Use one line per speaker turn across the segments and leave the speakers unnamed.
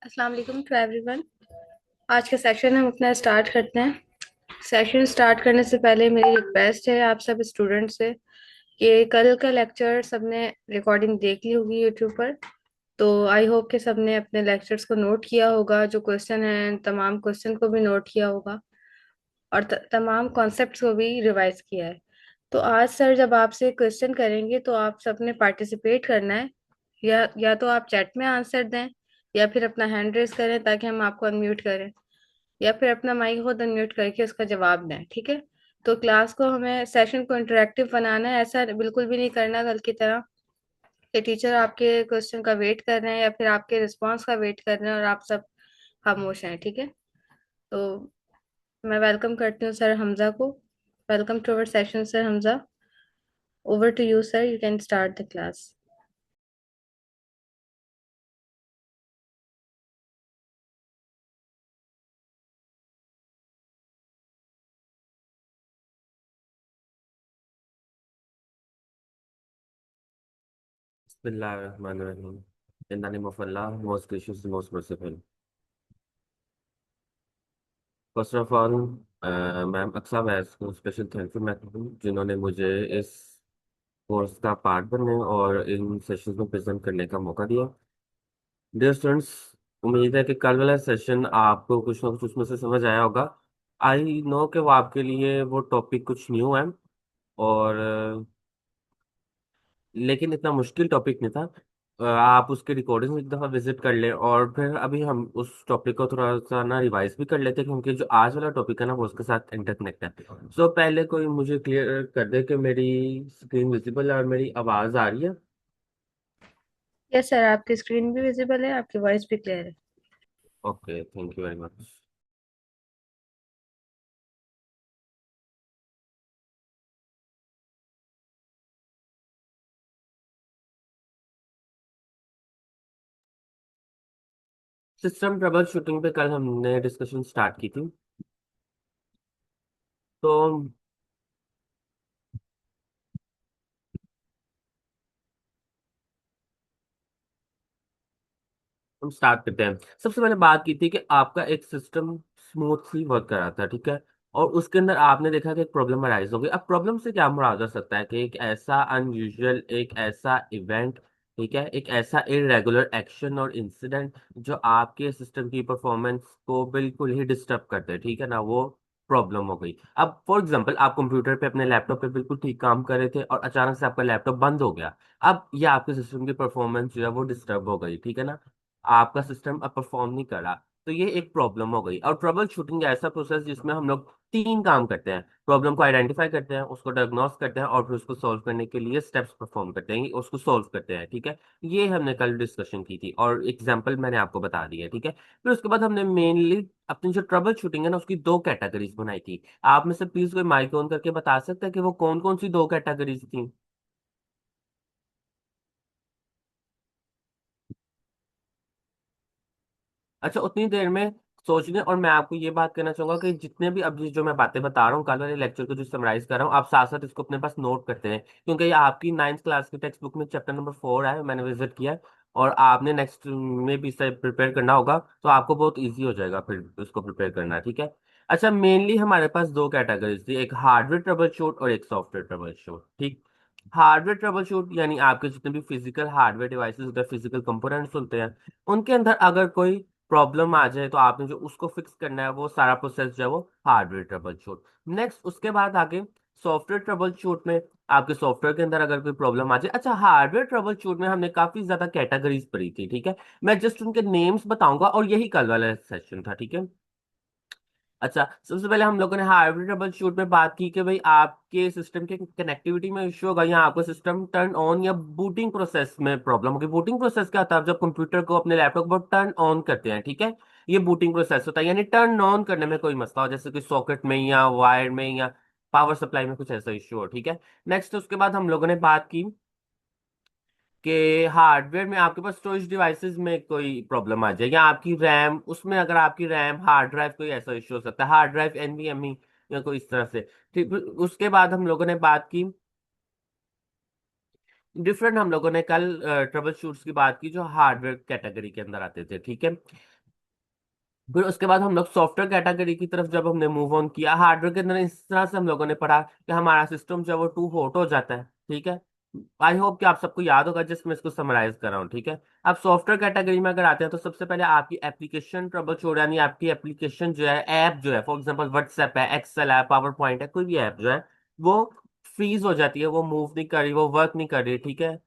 अस्सलाम वालेकुम to everyone. आज का सेशन हम अपना स्टार्ट करते हैं। सेशन स्टार्ट करने से पहले मेरी रिक्वेस्ट है आप सब स्टूडेंट से कि कल का लेक्चर सबने रिकॉर्डिंग देख ली होगी यूट्यूब पर। तो आई होप कि सबने अपने लेक्चर्स को नोट किया होगा, जो क्वेश्चन है तमाम क्वेश्चन को भी नोट किया होगा और तमाम कॉन्सेप्ट्स को भी रिवाइज किया है। तो आज सर जब आपसे क्वेश्चन करेंगे तो आप सबने पार्टिसिपेट करना है। या तो आप चैट में आंसर दें या फिर अपना हैंड रेस करें ताकि हम आपको अनम्यूट करें, या फिर अपना माइक खुद अनम्यूट करके उसका जवाब दें। ठीक है? तो क्लास को हमें सेशन को इंटरेक्टिव बनाना है, ऐसा बिल्कुल भी नहीं करना कल की तरह कि टीचर आपके क्वेश्चन का वेट कर रहे हैं या फिर आपके रिस्पांस का वेट कर रहे हैं और आप सब खामोश हैं। ठीक है? तो मैं वेलकम करती हूँ सर हमजा को। Welcome to our session sir Hamza. Over to you sir, you can start the class.
Bismillahirrahmanirrahim. In the name of Allah, most gracious, most merciful. First of all, ma'am Aqsa Wais को स्पेशल थैंक यू मैं कहूँ जिन्होंने मुझे इस course का part बनने और इन sessions में प्रेजेंट करने का मौका दिया। डियर स्टूडेंट्स, उम्मीद है कि कल वाला सेशन आपको कुछ ना कुछ उसमें से समझ आया होगा। आई नो कि वो आपके लिए वो टॉपिक कुछ न्यू है, और लेकिन इतना मुश्किल टॉपिक नहीं था। आप उसके रिकॉर्डिंग एक दफ़ा विजिट कर लें, और फिर अभी हम उस टॉपिक को थोड़ा सा ना रिवाइज भी कर लेते हैं, क्योंकि जो आज वाला टॉपिक है ना वो उसके साथ इंटरकनेक्ट है। सो पहले कोई मुझे क्लियर कर दे कि मेरी स्क्रीन विजिबल है और मेरी आवाज़ आ रही है।
यस सर, आपकी स्क्रीन भी विजिबल है, आपकी वॉइस भी क्लियर है।
Okay, thank you very much. System trouble shooting पे कल हमने डिस्कशन स्टार्ट की थी। तो हम स्टार्ट करते हैं। सबसे पहले बात की थी कि आपका एक सिस्टम स्मूथली वर्क कर रहा था, ठीक है, और उसके अंदर आपने देखा कि एक प्रॉब्लम अराइज हो गई। अब प्रॉब्लम से क्या मुराद हो सकता है कि एक ऐसा अनयूजुअल, एक ऐसा इवेंट, ठीक है, एक ऐसा इरेगुलर एक्शन और इंसिडेंट जो आपके सिस्टम की परफॉर्मेंस को बिल्कुल ही डिस्टर्ब करते हैं, ठीक है ना, वो प्रॉब्लम हो गई। अब फॉर एग्जांपल, आप कंप्यूटर पे अपने लैपटॉप पे बिल्कुल ठीक काम कर रहे थे और अचानक से आपका लैपटॉप बंद हो गया। अब ये आपके सिस्टम की परफॉर्मेंस जो है वो डिस्टर्ब हो गई, ठीक है ना, आपका सिस्टम अब परफॉर्म नहीं कर रहा। तो ये एक प्रॉब्लम हो गई। और ट्रबल शूटिंग ऐसा प्रोसेस जिसमें हम लोग तीन काम करते हैं। प्रॉब्लम को आइडेंटिफाई करते हैं, उसको डायग्नोस करते हैं, और फिर उसको सॉल्व करने के लिए स्टेप्स परफॉर्म करते हैं, उसको सॉल्व करते हैं, ठीक है। ये हमने कल डिस्कशन की थी और एग्जांपल मैंने आपको बता दिया, ठीक है। फिर उसके बाद हमने मेनली अपनी जो ट्रबल शूटिंग है ना उसकी दो कैटेगरीज बनाई थी। आप में से प्लीज कोई माइक ऑन करके बता सकते हैं कि वो कौन कौन सी दो कैटेगरीज थी। अच्छा, उतनी देर में सोच लें। और मैं आपको ये बात कहना चाहूंगा कि जितने भी अब जो मैं बातें बता रहा हूँ कल वाले लेक्चर को जो समराइज कर रहा हूँ, आप साथ साथ इसको अपने पास नोट करते हैं, क्योंकि ये आपकी 9th क्लास की टेक्स्ट बुक में चैप्टर नंबर 4 है, मैंने विजिट किया है। और आपने नेक्स्ट में भी इसे प्रिपेयर करना होगा, तो आपको बहुत ईजी हो जाएगा फिर उसको प्रिपेयर करना, ठीक है। अच्छा, मेनली हमारे पास दो कैटेगरीज थी, एक हार्डवेयर ट्रबल शूट और एक सॉफ्टवेयर ट्रबल शूट, ठीक। हार्डवेयर ट्रबल शूट यानी आपके जितने भी फिजिकल हार्डवेयर डिवाइसेस होते हैं, फिजिकल कंपोनेंट्स होते हैं, उनके अंदर अगर कोई प्रॉब्लम आ जाए तो आपने जो उसको फिक्स करना है वो सारा प्रोसेस जो है वो हार्डवेयर ट्रबल शूट। नेक्स्ट उसके बाद आगे सॉफ्टवेयर ट्रबल शूट में आपके सॉफ्टवेयर के अंदर अगर कोई प्रॉब्लम आ जाए। अच्छा, हार्डवेयर ट्रबल शूट में हमने काफी ज्यादा कैटेगरीज पढ़ी थी, ठीक है। मैं जस्ट उनके नेम्स बताऊंगा और यही कल वाला सेशन था, ठीक है। अच्छा, सबसे पहले हम लोगों ने हार्डवेयर ट्रबल शूट में बात की कि भाई आपके सिस्टम के कनेक्टिविटी में इश्यू होगा, या आपका सिस्टम टर्न ऑन या बूटिंग प्रोसेस में प्रॉब्लम होगी। बूटिंग प्रोसेस क्या होता है? आप जब कंप्यूटर को अपने लैपटॉप पर टर्न ऑन करते हैं, ठीक है, ये बूटिंग प्रोसेस होता है। यानी टर्न ऑन करने में कोई मसला हो, जैसे कि सॉकेट में या वायर में या पावर सप्लाई में कुछ ऐसा इश्यू हो, ठीक है। नेक्स्ट उसके बाद हम लोगों ने बात की कि हार्डवेयर में आपके पास स्टोरेज डिवाइसेस में कोई प्रॉब्लम आ जाए, या आपकी रैम, उसमें अगर आपकी रैम हार्ड ड्राइव कोई ऐसा इश्यू हो सकता है, हार्ड ड्राइव एनवीएमई या कोई इस तरह से। ठीक, फिर उसके बाद हम लोगों ने बात की डिफरेंट हम लोगों ने कल ट्रबल शूट्स की बात की जो हार्डवेयर कैटेगरी के अंदर आते थे, ठीक है। फिर उसके बाद हम लोग सॉफ्टवेयर कैटेगरी की तरफ जब हमने मूव ऑन किया, हार्डवेयर के अंदर इस तरह से हम लोगों ने पढ़ा कि हमारा सिस्टम जो है वो टू हॉट हो जाता है, ठीक है। आई होप कि आप सबको याद होगा जिसमें इसको समराइज कर रहा हूँ, ठीक है। अब सॉफ्टवेयर कैटेगरी में अगर आते हैं तो सबसे पहले आपकी एप्लीकेशन ट्रबल शूट, यानी आपकी एप्लीकेशन जो है, ऐप जो है, फॉर एग्जांपल व्हाट्सएप है, एक्सेल है, पावर पॉइंट है, कोई भी ऐप जो है वो फ्रीज हो जाती है, वो मूव नहीं कर रही, वो वर्क नहीं कर रही, ठीक है।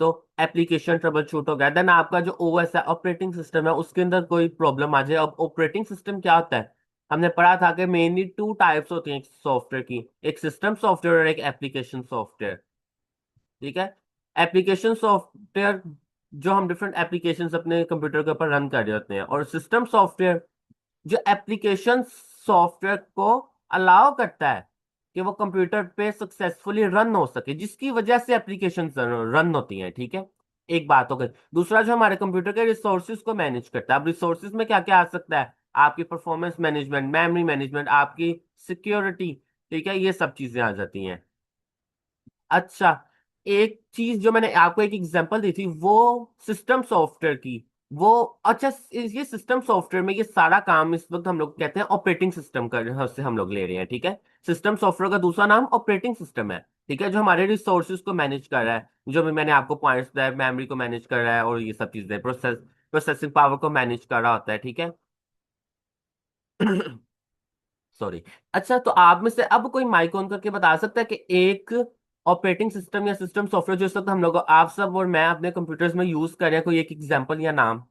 तो एप्लीकेशन ट्रबल शूट हो गया। देन आपका जो ओएस है, ऑपरेटिंग सिस्टम है, उसके अंदर कोई प्रॉब्लम आ जाए। अब ऑपरेटिंग सिस्टम क्या होता है, हमने पढ़ा था कि मेनली टू टाइप्स होती हैं सॉफ्टवेयर की, एक सिस्टम सॉफ्टवेयर और एक एप्लीकेशन सॉफ्टवेयर, ठीक है। एप्लीकेशन सॉफ्टवेयर जो हम डिफरेंट एप्लीकेशंस अपने कंप्यूटर के ऊपर रन कर रहे होते हैं, और सिस्टम सॉफ्टवेयर जो एप्लीकेशन सॉफ्टवेयर को अलाउ करता है कि वो कंप्यूटर पे सक्सेसफुली रन हो सके, जिसकी वजह से एप्लीकेशन रन होती हैं, ठीक है। एक बात हो गई। दूसरा जो हमारे कंप्यूटर के रिसोर्सेज को मैनेज करता है। अब रिसोर्सेज में क्या क्या आ सकता है, आपकी परफॉर्मेंस मैनेजमेंट, मेमोरी मैनेजमेंट, आपकी सिक्योरिटी, ठीक है, ये सब चीजें आ जाती हैं। अच्छा, एक चीज जो मैंने आपको एक एग्जांपल दी थी वो सिस्टम सॉफ्टवेयर की, वो, अच्छा, ये सिस्टम सॉफ्टवेयर में ये सारा काम इस वक्त हम लोग कहते हैं ऑपरेटिंग सिस्टम का, से हम लोग ले रहे हैं, ठीक है। सिस्टम सॉफ्टवेयर का दूसरा नाम ऑपरेटिंग सिस्टम है, ठीक है, जो हमारे रिसोर्सेज को मैनेज कर रहा है, जो भी मैंने आपको पॉइंट्स दिया, मेमोरी को मैनेज कर रहा है और ये सब चीजें, प्रोसेसिंग पावर को मैनेज कर रहा होता है, ठीक है। सॉरी। अच्छा, तो आप में से अब कोई माइक ऑन करके बता सकता है कि एक ऑपरेटिंग सिस्टम या सिस्टम सॉफ्टवेयर जो इस वक्त हम लोग, आप सब और मैं अपने कंप्यूटर्स में यूज कर रहे हैं, कोई एक एग्जांपल या नाम।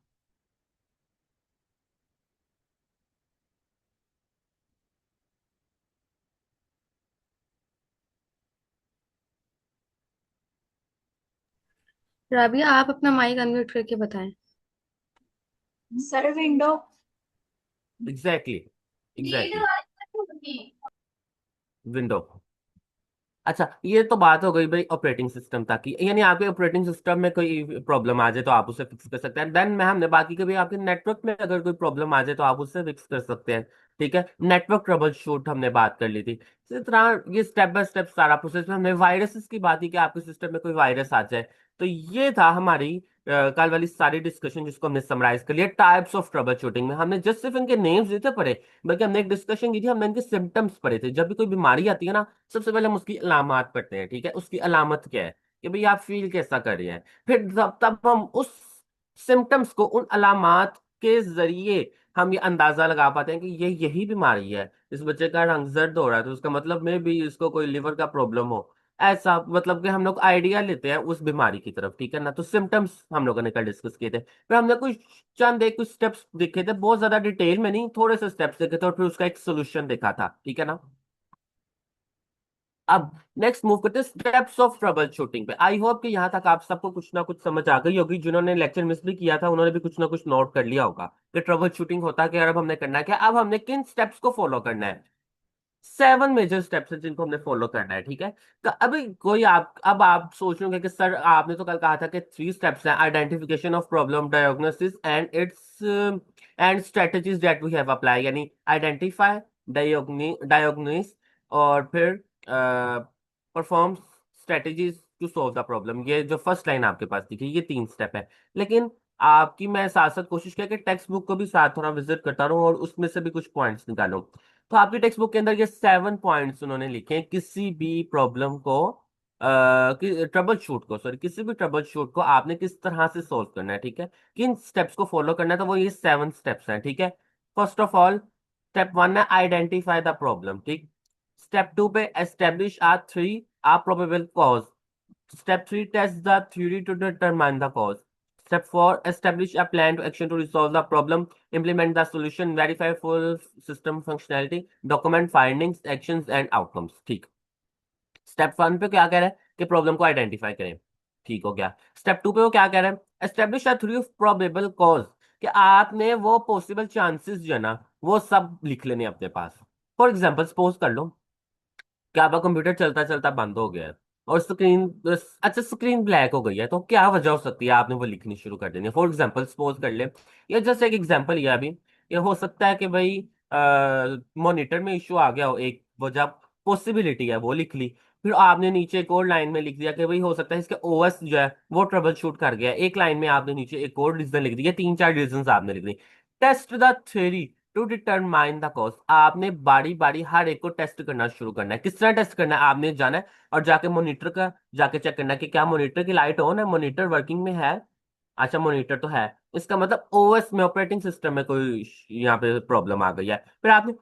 राबिया, आप अपना माइक अनम्यूट करके बताएं।
Sir window.
Exactly, exactly, window. अच्छा, ये तो बात हो गई भाई ऑपरेटिंग सिस्टम तक की, यानी आपके ऑपरेटिंग सिस्टम में कोई प्रॉब्लम आ जाए तो आप उसे फिक्स कर सकते हैं। देन मैं हमने बाकी कभी आपके नेटवर्क में अगर कोई प्रॉब्लम आ जाए तो आप उसे फिक्स कर सकते हैं, ठीक है। नेटवर्क ट्रबल शूट हमने बात कर ली थी। इसी तरह ये स्टेप बाय स्टेप सारा प्रोसेस में हमने वायरसेस की बात की कि आपके सिस्टम में कोई वायरस आ जाए। तो ये था हमारी कल वाली सारी डिस्कशन, जिसको हमने समराइज कर लिया टाइप्स ऑफ ट्रबल शूटिंग में। हमने जस्ट सिर्फ इनके नेम्स नहीं थे पढ़े, बल्कि हमने एक डिस्कशन की थी, हमने इनके सिम्टम्स पढ़े थे। जब भी कोई बीमारी आती है ना, सबसे पहले हम उसकी अलामत पढ़ते हैं, ठीक है, उसकी अलामत क्या है, कि भाई आप फील कैसा कर रहे हैं। फिर तब तब हम उस सिम्टम्स को, उन अलामत के जरिए हम ये अंदाजा लगा पाते हैं कि ये यही बीमारी है। इस बच्चे का रंग जर्द हो रहा है तो उसका मतलब में भी इसको कोई लिवर का प्रॉब्लम हो, ऐसा मतलब कि हम लोग आइडिया लेते हैं उस बीमारी की तरफ, ठीक है ना। तो सिम्टम्स हम लोगों ने कल डिस्कस किए थे, फिर हमने कुछ चंद एक कुछ स्टेप्स देखे थे, बहुत ज्यादा डिटेल में नहीं, थोड़े से स्टेप्स देखे थे, और फिर उसका एक सोल्यूशन देखा था, ठीक है ना। अब नेक्स्ट मूव करते हैं स्टेप्स ऑफ ट्रबल शूटिंग पे। आई होप कि यहाँ तक आप सबको कुछ ना कुछ समझ आ गई होगी। जिन्होंने लेक्चर मिस भी किया था उन्होंने भी कुछ ना कुछ नोट कर लिया होगा कि ट्रबल शूटिंग होता क्या है, अब हमने करना है क्या, अब हमने किन स्टेप्स को फॉलो करना है। 7 मेजर स्टेप्स हैं जिनको हमने फॉलो करना है, ठीक है। तो अभी कोई आप, अब आप सोच रहे होंगे कि सर आपने तो कल कहा था कि 3 स्टेप्स हैं, identification of problem, diagnosis and its and strategies that we have apply, यानी आइडेंटिफाई, डायग्नोस, और फिर perform strategies to solve the problem. ये जो फर्स्ट लाइन आपके पास दिखी, ये 3 स्टेप है। लेकिन आपकी मैं साथ साथ कोशिश किया कि टेक्स्ट बुक को भी साथ थोड़ा विजिट करता रहूं और उसमें से भी कुछ पॉइंट्स निकालूं। तो आपकी टेक्स्ट बुक के अंदर ये 7 पॉइंट्स उन्होंने लिखे हैं, किसी भी प्रॉब्लम को ट्रबल शूट को, सॉरी, किसी भी ट्रबल शूट को आपने किस तरह से सोल्व करना है, ठीक है, किन स्टेप्स को फॉलो करना है। तो वो ये 7 स्टेप्स हैं, ठीक है। फर्स्ट ऑफ ऑल, स्टेप 1 है आइडेंटिफाई द प्रॉब्लम, ठीक। स्टेप 2 पे establish are 3 are probable cause. Step 3, test the theory to determine the cause. Step 4, establish a plan to action to resolve the problem, implement the solution, verify full system functionality, document findings, actions and outcomes, ठीक। Step 1 पे क्या कह रहा है कि problem को identify करें, ठीक हो गया। स्टेप 2 पे वो क्या कह रहा है, establish a theory of probable cause, कि आपने वो पॉसिबल चांसेस जो है ना वो सब लिख लेने अपने पास। फॉर एग्जाम्पल सपोज कर लो कि आपका कंप्यूटर चलता चलता बंद हो गया है और स्क्रीन, अच्छा, स्क्रीन ब्लैक हो गई है, तो क्या वजह हो सकती है, आपने वो लिखनी शुरू कर देनी है। फॉर एग्जांपल सपोज कर ले, ये जस्ट एक एग्जांपल ही है अभी, ये हो सकता है कि भाई मॉनिटर में इशू आ गया हो, एक वजह, पॉसिबिलिटी है, वो लिख ली। फिर आपने नीचे एक और लाइन में लिख दिया कि भाई हो सकता है इसके ओएस जो है वो ट्रबल शूट कर गया, एक लाइन में आपने नीचे एक और रीजन लिख दिया, तीन चार रीजन आपने लिख दी। Test the theory to determine the cause. आपने बारी बारी हर एक को टेस्ट करना शुरू करना है। किस तरह टेस्ट करना है, आपने जाना है और जाके मॉनिटर का जाके चेक करना है कि क्या मॉनिटर की लाइट ऑन है, मॉनिटर वर्किंग में है। अच्छा मॉनिटर तो है, इसका मतलब ओएस में ऑपरेटिंग सिस्टम में कोई यहाँ पे प्रॉब्लम आ गई है। फिर आपने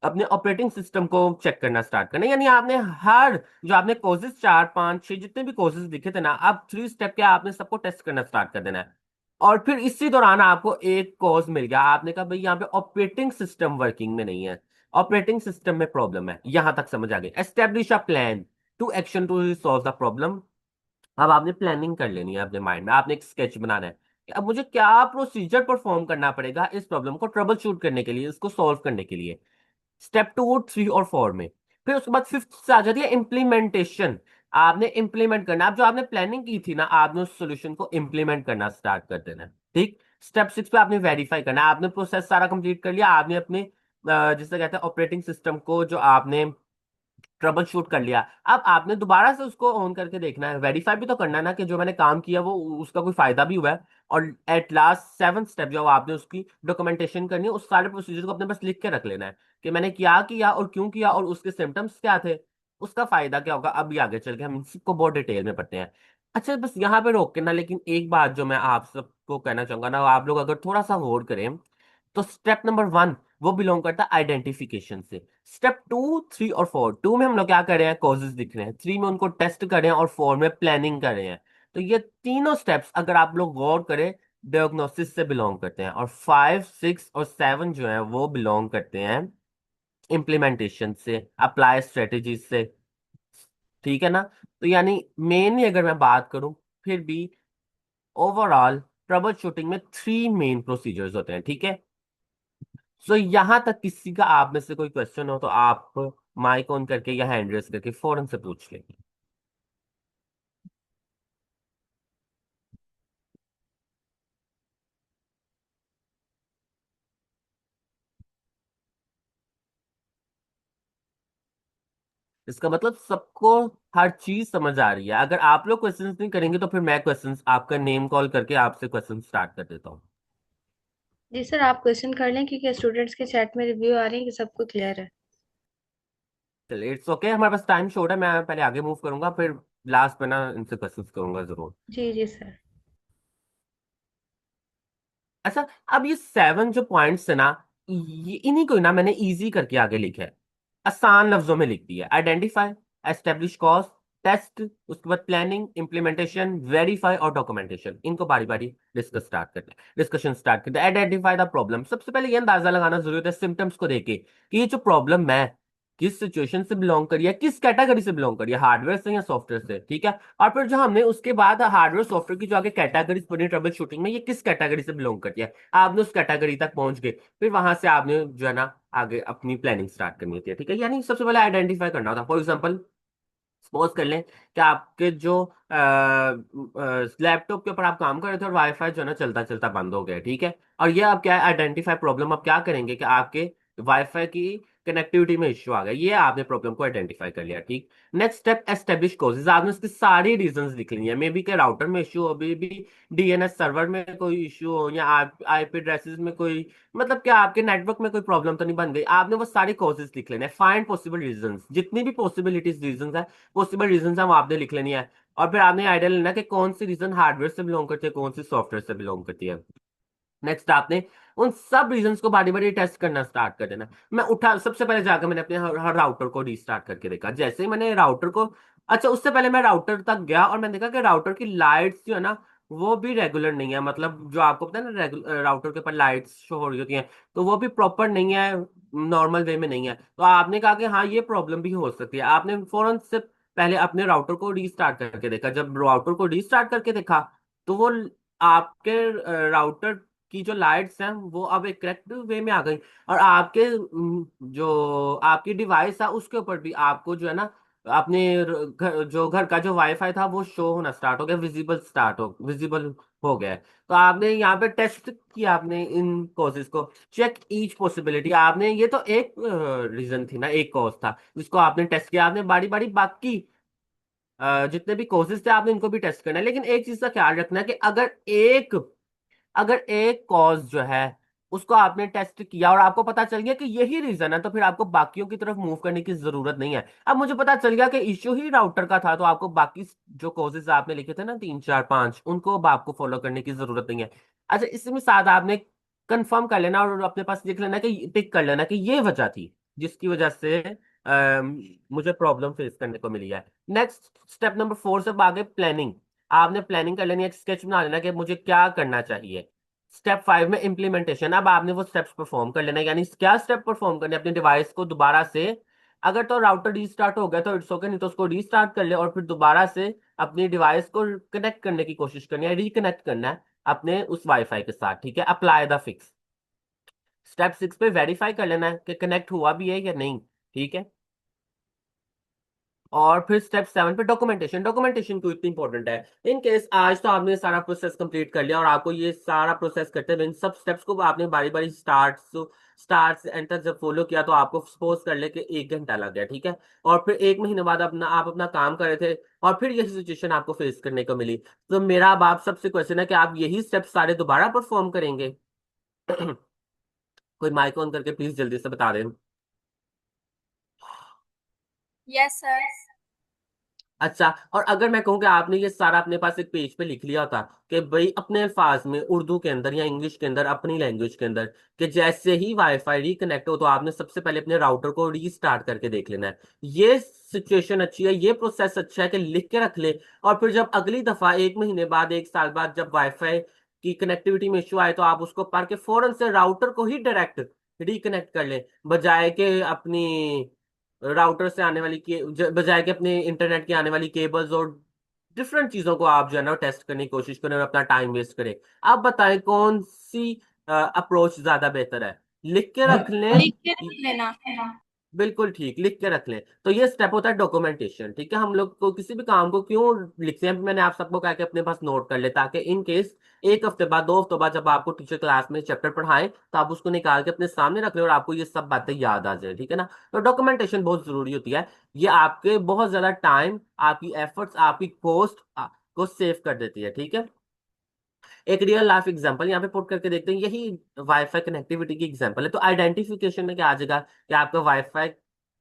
अपने ऑपरेटिंग सिस्टम को चेक करना स्टार्ट करना है। यानी आपने हर जो आपने कोजेस चार पांच छह जितने भी कोजेस दिखे थे ना, अब थ्री स्टेप के आपने सबको टेस्ट करना स्टार्ट कर देना है। और फिर इसी दौरान आपको एक कॉज मिल गया, आपने कहा भाई यहाँ पे ऑपरेटिंग सिस्टम वर्किंग में नहीं है, ऑपरेटिंग सिस्टम में प्रॉब्लम है। यहां तक समझ आ गई। Establish a plan to action to solve the problem. अब आपने प्लानिंग कर लेनी है अपने माइंड में, आपने एक स्केच बनाना है कि अब मुझे क्या प्रोसीजर परफॉर्म करना पड़ेगा इस प्रॉब्लम को ट्रबल शूट करने के लिए, इसको सॉल्व करने के लिए, स्टेप 2 3 और 4 में। फिर उसके बाद फिफ्थ से आ जाती है इम्प्लीमेंटेशन। आपने इंप्लीमेंट करना, अब जो आपने प्लानिंग की थी ना, आपने उस सोल्यूशन को इंप्लीमेंट करना स्टार्ट कर देना है। ठीक। स्टेप 6 पे आपने वेरीफाई करना है। आपने प्रोसेस सारा कंप्लीट कर लिया, आपने अपने जिसे कहते हैं ऑपरेटिंग सिस्टम को जो आपने ट्रबल शूट कर लिया, अब आपने दोबारा से उसको ऑन करके देखना है, वेरीफाई भी तो करना है ना कि जो मैंने काम किया वो उसका कोई फायदा भी हुआ है। और एट लास्ट सेवन स्टेप जो आपने उसकी डॉक्यूमेंटेशन करनी है, उस सारे प्रोसीजर को अपने पास लिख के रख लेना है कि मैंने क्या किया और क्यों किया और उसके सिम्टम्स क्या थे, उसका फायदा क्या होगा। अभी आगे चल के हम इसको बहुत डिटेल में पढ़ते हैं। अच्छा बस यहाँ पे रोक के ना, लेकिन एक बात जो मैं आप सबको कहना चाहूंगा ना, आप लोग अगर थोड़ा सा गौर करें तो स्टेप नंबर 1 वो बिलोंग करता है आइडेंटिफिकेशन से। स्टेप 2 3 और 4, 2 में हम लोग क्या कर रहे हैं, कॉजेज दिख रहे हैं, 3 में उनको टेस्ट कर रहे हैं और 4 में प्लानिंग कर रहे हैं। तो ये तीनों स्टेप्स अगर आप लोग गौर करें डायग्नोसिस से बिलोंग करते हैं, और 5 6 और 7 जो है वो बिलोंग करते हैं इम्प्लीमेंटेशन से, अप्लाई स्ट्रेटेजी से। ठीक है ना। तो यानी मेनली अगर मैं बात करूं, फिर भी ओवरऑल ट्रबल शूटिंग में 3 मेन प्रोसीजर्स होते हैं। ठीक है। सो यहां तक किसी का आप में से कोई क्वेश्चन हो तो आप माइक ऑन करके या हैंड रेस करके फौरन से पूछ लें। इसका मतलब सबको हर चीज समझ आ रही है। अगर आप लोग क्वेश्चंस नहीं करेंगे तो फिर मैं क्वेश्चंस आपका नेम कॉल करके आपसे क्वेश्चन स्टार्ट कर देता हूँ।
जी सर, आप क्वेश्चन कर लें क्योंकि स्टूडेंट्स के चैट में रिव्यू आ रही है कि सबको क्लियर है।
चलिए इट्स ओके, हमारे पास टाइम शॉर्ट है, मैं पहले आगे मूव करूंगा फिर लास्ट में ना इनसे क्वेश्चंस करूंगा जरूर।
जी जी सर।
अच्छा, अब ये 7 जो पॉइंट्स है ना, ये इन्हीं को ना मैंने इजी करके आगे लिखा है, आसान लफ्जों में लिख दिया। आइडेंटिफाई, एस्टेब्लिश कॉज, टेस्ट, उसके बाद प्लानिंग, इंप्लीमेंटेशन, वेरीफाई और डॉक्यूमेंटेशन। इनको बारी बारी डिस्कशन स्टार्ट करते हैं। आइडेंटिफाई द प्रॉब्लम, सबसे पहले ये अंदाजा लगाना जरूरी है सिम्टम्स को देखे कि ये जो प्रॉब्लम है किस सिचुएशन से बिलोंग करी है, किस कैटेगरी से बिलोंग करी है, हार्डवेयर से या सॉफ्टवेयर से। ठीक है। और फिर जो हमने उसके बाद हार्डवेयर सॉफ्टवेयर की जो आगे कैटेगरीज बनी ट्रबल शूटिंग में, ये किस कैटेगरी से बिलोंग करती है, आपने उस कैटेगरी तक पहुंच गए। फिर वहां से आपने जो है ना आगे अपनी प्लानिंग स्टार्ट करनी होती है। ठीक है। यानी सबसे पहले आइडेंटिफाई करना होता है। फॉर एग्जाम्पल सपोज कर लें कि आपके जो लैपटॉप के ऊपर आप काम कर रहे थे और वाईफाई जो है ना चलता चलता बंद हो गया। ठीक है। और ये आप क्या आइडेंटिफाई प्रॉब्लम, आप क्या करेंगे कि आपके वाईफाई की कनेक्टिविटी में इश्यू आ गया, ये आपने प्रॉब्लम को आइडेंटिफाई कर लिया। ठीक। नेक्स्ट स्टेप एस्टेब्लिश कॉजेज, आपने उसकी सारी रीजंस लिख ली है। मे बी के राउटर में इश्यू हो, मे बी डीएनएस सर्वर में कोई इश्यू हो, या आईपी एड्रेसेस में कोई, मतलब क्या आपके नेटवर्क में कोई प्रॉब्लम तो नहीं बन गई। आपने वो सारी कॉजेज लिख लेने, फाइंड पॉसिबल रीजंस, जितनी भी पॉसिबिलिटीज रीजंस है, पॉसिबल रीजन हम आपने लिख लेनी है। और फिर आपने आइडिया लेना कि कौन सी रीजन हार्डवेयर से बिलोंग करती है, कौन सी सॉफ्टवेयर से बिलोंग करती है। नेक्स्ट आपने उन सब रीजंस को बारी बारी टेस्ट करना स्टार्ट कर देना। मैं उठा सबसे पहले जाकर मैंने अपने हर राउटर को रीस्टार्ट करके देखा। जैसे ही मैंने राउटर को, अच्छा उससे पहले मैं राउटर तक गया और मैंने देखा कि राउटर की लाइट्स जो है ना वो भी रेगुलर नहीं है। मतलब जो आपको पता है ना राउटर के ऊपर लाइट्स शो हो रही होती हैं, तो वो भी प्रॉपर नहीं है, नॉर्मल वे में नहीं है। तो आपने कहा कि हाँ ये प्रॉब्लम भी हो सकती है। आपने फौरन से पहले अपने राउटर को रीस्टार्ट करके देखा। जब राउटर को रीस्टार्ट करके देखा तो वो आपके राउटर की जो लाइट्स हैं वो अब एक करेक्ट वे में आ गई। और आपके जो आपकी डिवाइस है उसके ऊपर भी आपको जो है ना अपने जो घर का जो वाईफाई था वो शो होना स्टार्ट हो गया, विजिबल हो गया है। तो आपने यहाँ पे टेस्ट किया, आपने इन कॉजेज को चेक ईच पॉसिबिलिटी। आपने ये तो एक रीजन थी ना, एक कॉज था जिसको आपने टेस्ट किया, आपने बारी बारी बाकी जितने भी कोर्सेज थे आपने इनको भी टेस्ट करना है। लेकिन एक चीज का ख्याल रखना है कि अगर एक कॉज जो है उसको आपने टेस्ट किया और आपको पता चल गया कि यही रीजन है, तो फिर आपको बाकियों की तरफ मूव करने की जरूरत नहीं है। अब मुझे पता चल गया कि इश्यू ही राउटर का था, तो आपको बाकी जो कॉजेज आपने लिखे थे ना, 3 4 5, उनको अब आपको फॉलो करने की जरूरत नहीं है। अच्छा, इसमें साथ आपने कंफर्म कर लेना और अपने पास लिख लेना कि टिक कर लेना कि ये वजह थी जिसकी वजह से मुझे प्रॉब्लम फेस करने को मिली है। नेक्स्ट स्टेप नंबर 4 से आगे प्लानिंग। आपने प्लानिंग कर लेनी है, एक स्केच बना लेना कि मुझे क्या करना चाहिए। स्टेप 5 में इम्प्लीमेंटेशन। अब आपने वो स्टेप्स परफॉर्म कर लेना है, यानी क्या स्टेप परफॉर्म करने अपने डिवाइस को दोबारा से, अगर तो राउटर रीस्टार्ट हो गया तो इट्स ओके, नहीं तो उसको रीस्टार्ट कर ले और फिर दोबारा से अपनी डिवाइस को कनेक्ट करने की कोशिश करनी है, रिकनेक्ट करना है अपने उस वाईफाई के साथ। ठीक है, अप्लाई द फिक्स। स्टेप 6 पे वेरीफाई कर लेना है कि कनेक्ट हुआ भी है या नहीं। ठीक है, और फिर स्टेप 7 पे डॉक्यूमेंटेशन। डॉक्यूमेंटेशन क्यों इतनी इंपॉर्टेंट है? इन केस आज तो आपने सारा प्रोसेस कंप्लीट कर लिया और आपको ये सारा प्रोसेस करते हुए इन सब स्टेप्स को आपने बारी बारी स्टार्ट से एंड तक जब फॉलो किया, तो आपको सपोज कर ले कि 1 घंटा लग गया। ठीक है, और फिर 1 महीने बाद आप अपना काम कर रहे थे और फिर यही सिचुएशन आपको फेस करने को मिली, तो मेरा अब आप सबसे क्वेश्चन है कि आप यही स्टेप्स सारे दोबारा परफॉर्म करेंगे? कोई माइक ऑन करके प्लीज जल्दी से बता दें।
Yes, sir.
अच्छा, और अगर मैं कहूँ कि आपने ये सारा अपने पास एक पेज पे लिख लिया होता कि भाई अपने अल्फाज में उर्दू के अंदर या इंग्लिश के अंदर अपनी लैंग्वेज के अंदर, कि जैसे ही वाईफाई रिकनेक्ट हो तो आपने सबसे पहले अपने राउटर को रीस्टार्ट करके देख लेना है, ये सिचुएशन अच्छी है, ये प्रोसेस अच्छा है कि लिख के रख ले। और फिर जब अगली दफा 1 महीने बाद, 1 साल बाद जब वाईफाई की कनेक्टिविटी में इश्यू आए, तो आप उसको पढ़ के फौरन से राउटर को ही डायरेक्ट रिकनेक्ट कर ले, बजाय के अपनी राउटर से आने वाली के बजाय के अपने इंटरनेट की आने वाली केबल्स और डिफरेंट चीजों को आप जो है ना टेस्ट करने की कोशिश करें और अपना टाइम वेस्ट करें। आप बताएं कौन सी अप्रोच ज्यादा बेहतर है? लिख के रख लें।
लिख के रख लेना।
बिल्कुल ठीक, लिख के रख लें। तो ये स्टेप होता है डॉक्यूमेंटेशन। ठीक है, हम लोग को किसी भी काम को क्यों लिखते हैं, मैंने आप सबको कहा कि अपने पास नोट कर ले, ताकि इन केस 1 हफ्ते बाद, 2 हफ्ते बाद जब आपको टीचर क्लास में चैप्टर पढ़ाए तो आप उसको निकाल के अपने सामने रख ले और आपको ये सब बातें याद आ जाए। ठीक है ना, तो डॉक्यूमेंटेशन बहुत जरूरी होती है। ये आपके बहुत ज्यादा टाइम, आपकी एफर्ट्स, आपकी कॉस्ट को सेव कर देती है। ठीक है, एक रियल लाइफ एग्जांपल यहाँ पे पुट करके देखते हैं, यही वाईफाई कनेक्टिविटी की एग्जांपल है। तो आइडेंटिफिकेशन में क्या आ जाएगा कि आपका वाईफाई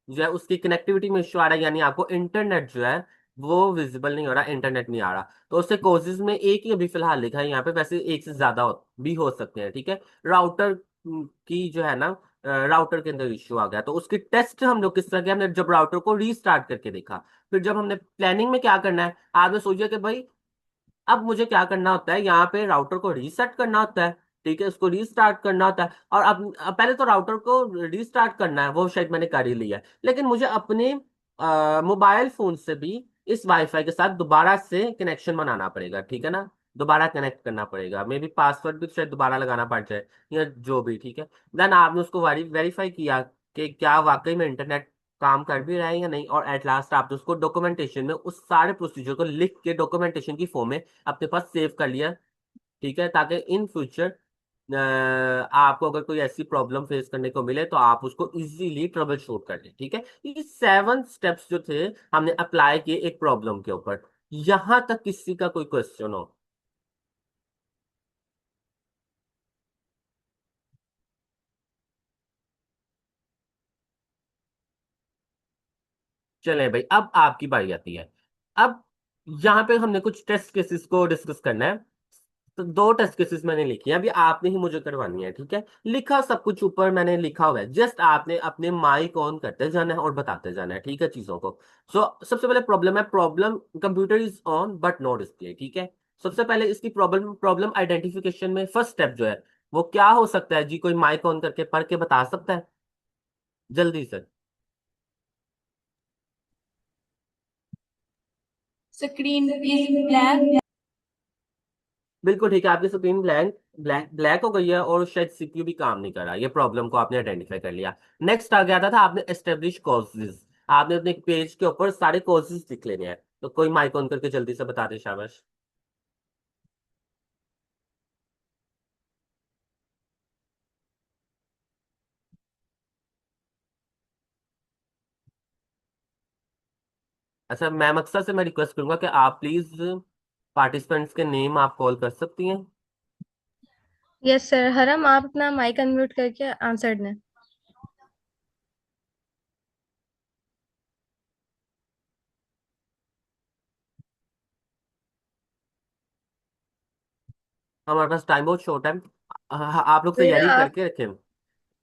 जो है उसकी कनेक्टिविटी में इश्यू आ रहा है, यानी आपको इंटरनेट जो है वो विजिबल नहीं हो रहा, इंटरनेट नहीं आ रहा। तो उससे कोजेज में एक ही अभी फिलहाल लिखा है यहाँ पे, वैसे एक से ज्यादा भी हो सकते हैं। ठीक है, राउटर की जो है ना, राउटर के अंदर इश्यू आ गया, तो उसकी टेस्ट हम लोग किस तरह के, हमने जब राउटर को रीस्टार्ट करके देखा। फिर जब हमने प्लानिंग में क्या करना है, आपने सोचा कि भाई अब मुझे क्या करना होता है, यहाँ पे राउटर को रीसेट करना होता है। ठीक है, उसको रीस्टार्ट करना होता है, और अब पहले तो राउटर को रीस्टार्ट करना है, वो शायद मैंने कर ही लिया है, लेकिन मुझे अपने मोबाइल फोन से भी इस वाईफाई के साथ दोबारा से कनेक्शन बनाना पड़ेगा। ठीक है ना, दोबारा कनेक्ट करना पड़ेगा, मे बी पासवर्ड भी शायद दोबारा लगाना पड़ जाए या जो भी। ठीक है, देन आपने उसको वेरीफाई किया कि क्या वाकई में इंटरनेट काम कर भी रहा है या नहीं, और एट लास्ट आपने उसको डॉक्यूमेंटेशन में उस सारे प्रोसीजर को लिख के डॉक्यूमेंटेशन की फॉर्म में अपने पास सेव कर लिया। ठीक है, ताकि इन फ्यूचर आपको अगर कोई ऐसी प्रॉब्लम फेस करने को मिले तो आप उसको इजीली ट्रबल शूट कर लें। ठीक है, ये 7 स्टेप्स जो थे हमने अप्लाई किए एक प्रॉब्लम के ऊपर। यहां तक किसी का कोई क्वेश्चन हो? चले भाई, अब आपकी बारी आती है। अब यहाँ पे हमने कुछ टेस्ट केसेस को डिस्कस करना है। तो 2 टेस्ट केसेस मैंने लिखी है, अभी आपने ही मुझे करवानी है। ठीक है, लिखा सब कुछ ऊपर मैंने लिखा हुआ है, जस्ट आपने अपने माइक ऑन करते जाना है और बताते जाना है। ठीक है, चीजों को। सबसे पहले प्रॉब्लम है, problem computer is on but no display. ठीक है, सबसे पहले इसकी प्रॉब्लम प्रॉब्लम आइडेंटिफिकेशन में फर्स्ट स्टेप जो है वो क्या हो सकता है जी? कोई माइक ऑन करके पढ़ के बता सकता है जल्दी से?
Screen is black.
बिल्कुल ठीक है, आपकी स्क्रीन ब्लैंक ब्लैक ब्लैक हो गई है और शायद सीपीयू भी काम नहीं कर रहा। ये प्रॉब्लम को आपने आइडेंटिफाई कर लिया। नेक्स्ट आ गया था आपने एस्टेब्लिश कॉजेज। आपने अपने पेज के ऊपर सारे कॉजेज लिख लेने हैं, तो कोई माइक ऑन करके जल्दी से बता दे, शाबाश। अच्छा मैम, अक्सर से मैं रिक्वेस्ट करूंगा कि आप प्लीज पार्टिसिपेंट्स के नेम आप कॉल कर सकती हैं।
Yes sir. हरम, आप अपना माइक अनम्यूट करके आंसर दें।
हमारे पास टाइम बहुत शॉर्ट है। आप लोग
फिर
तैयारी
आप
करके रखें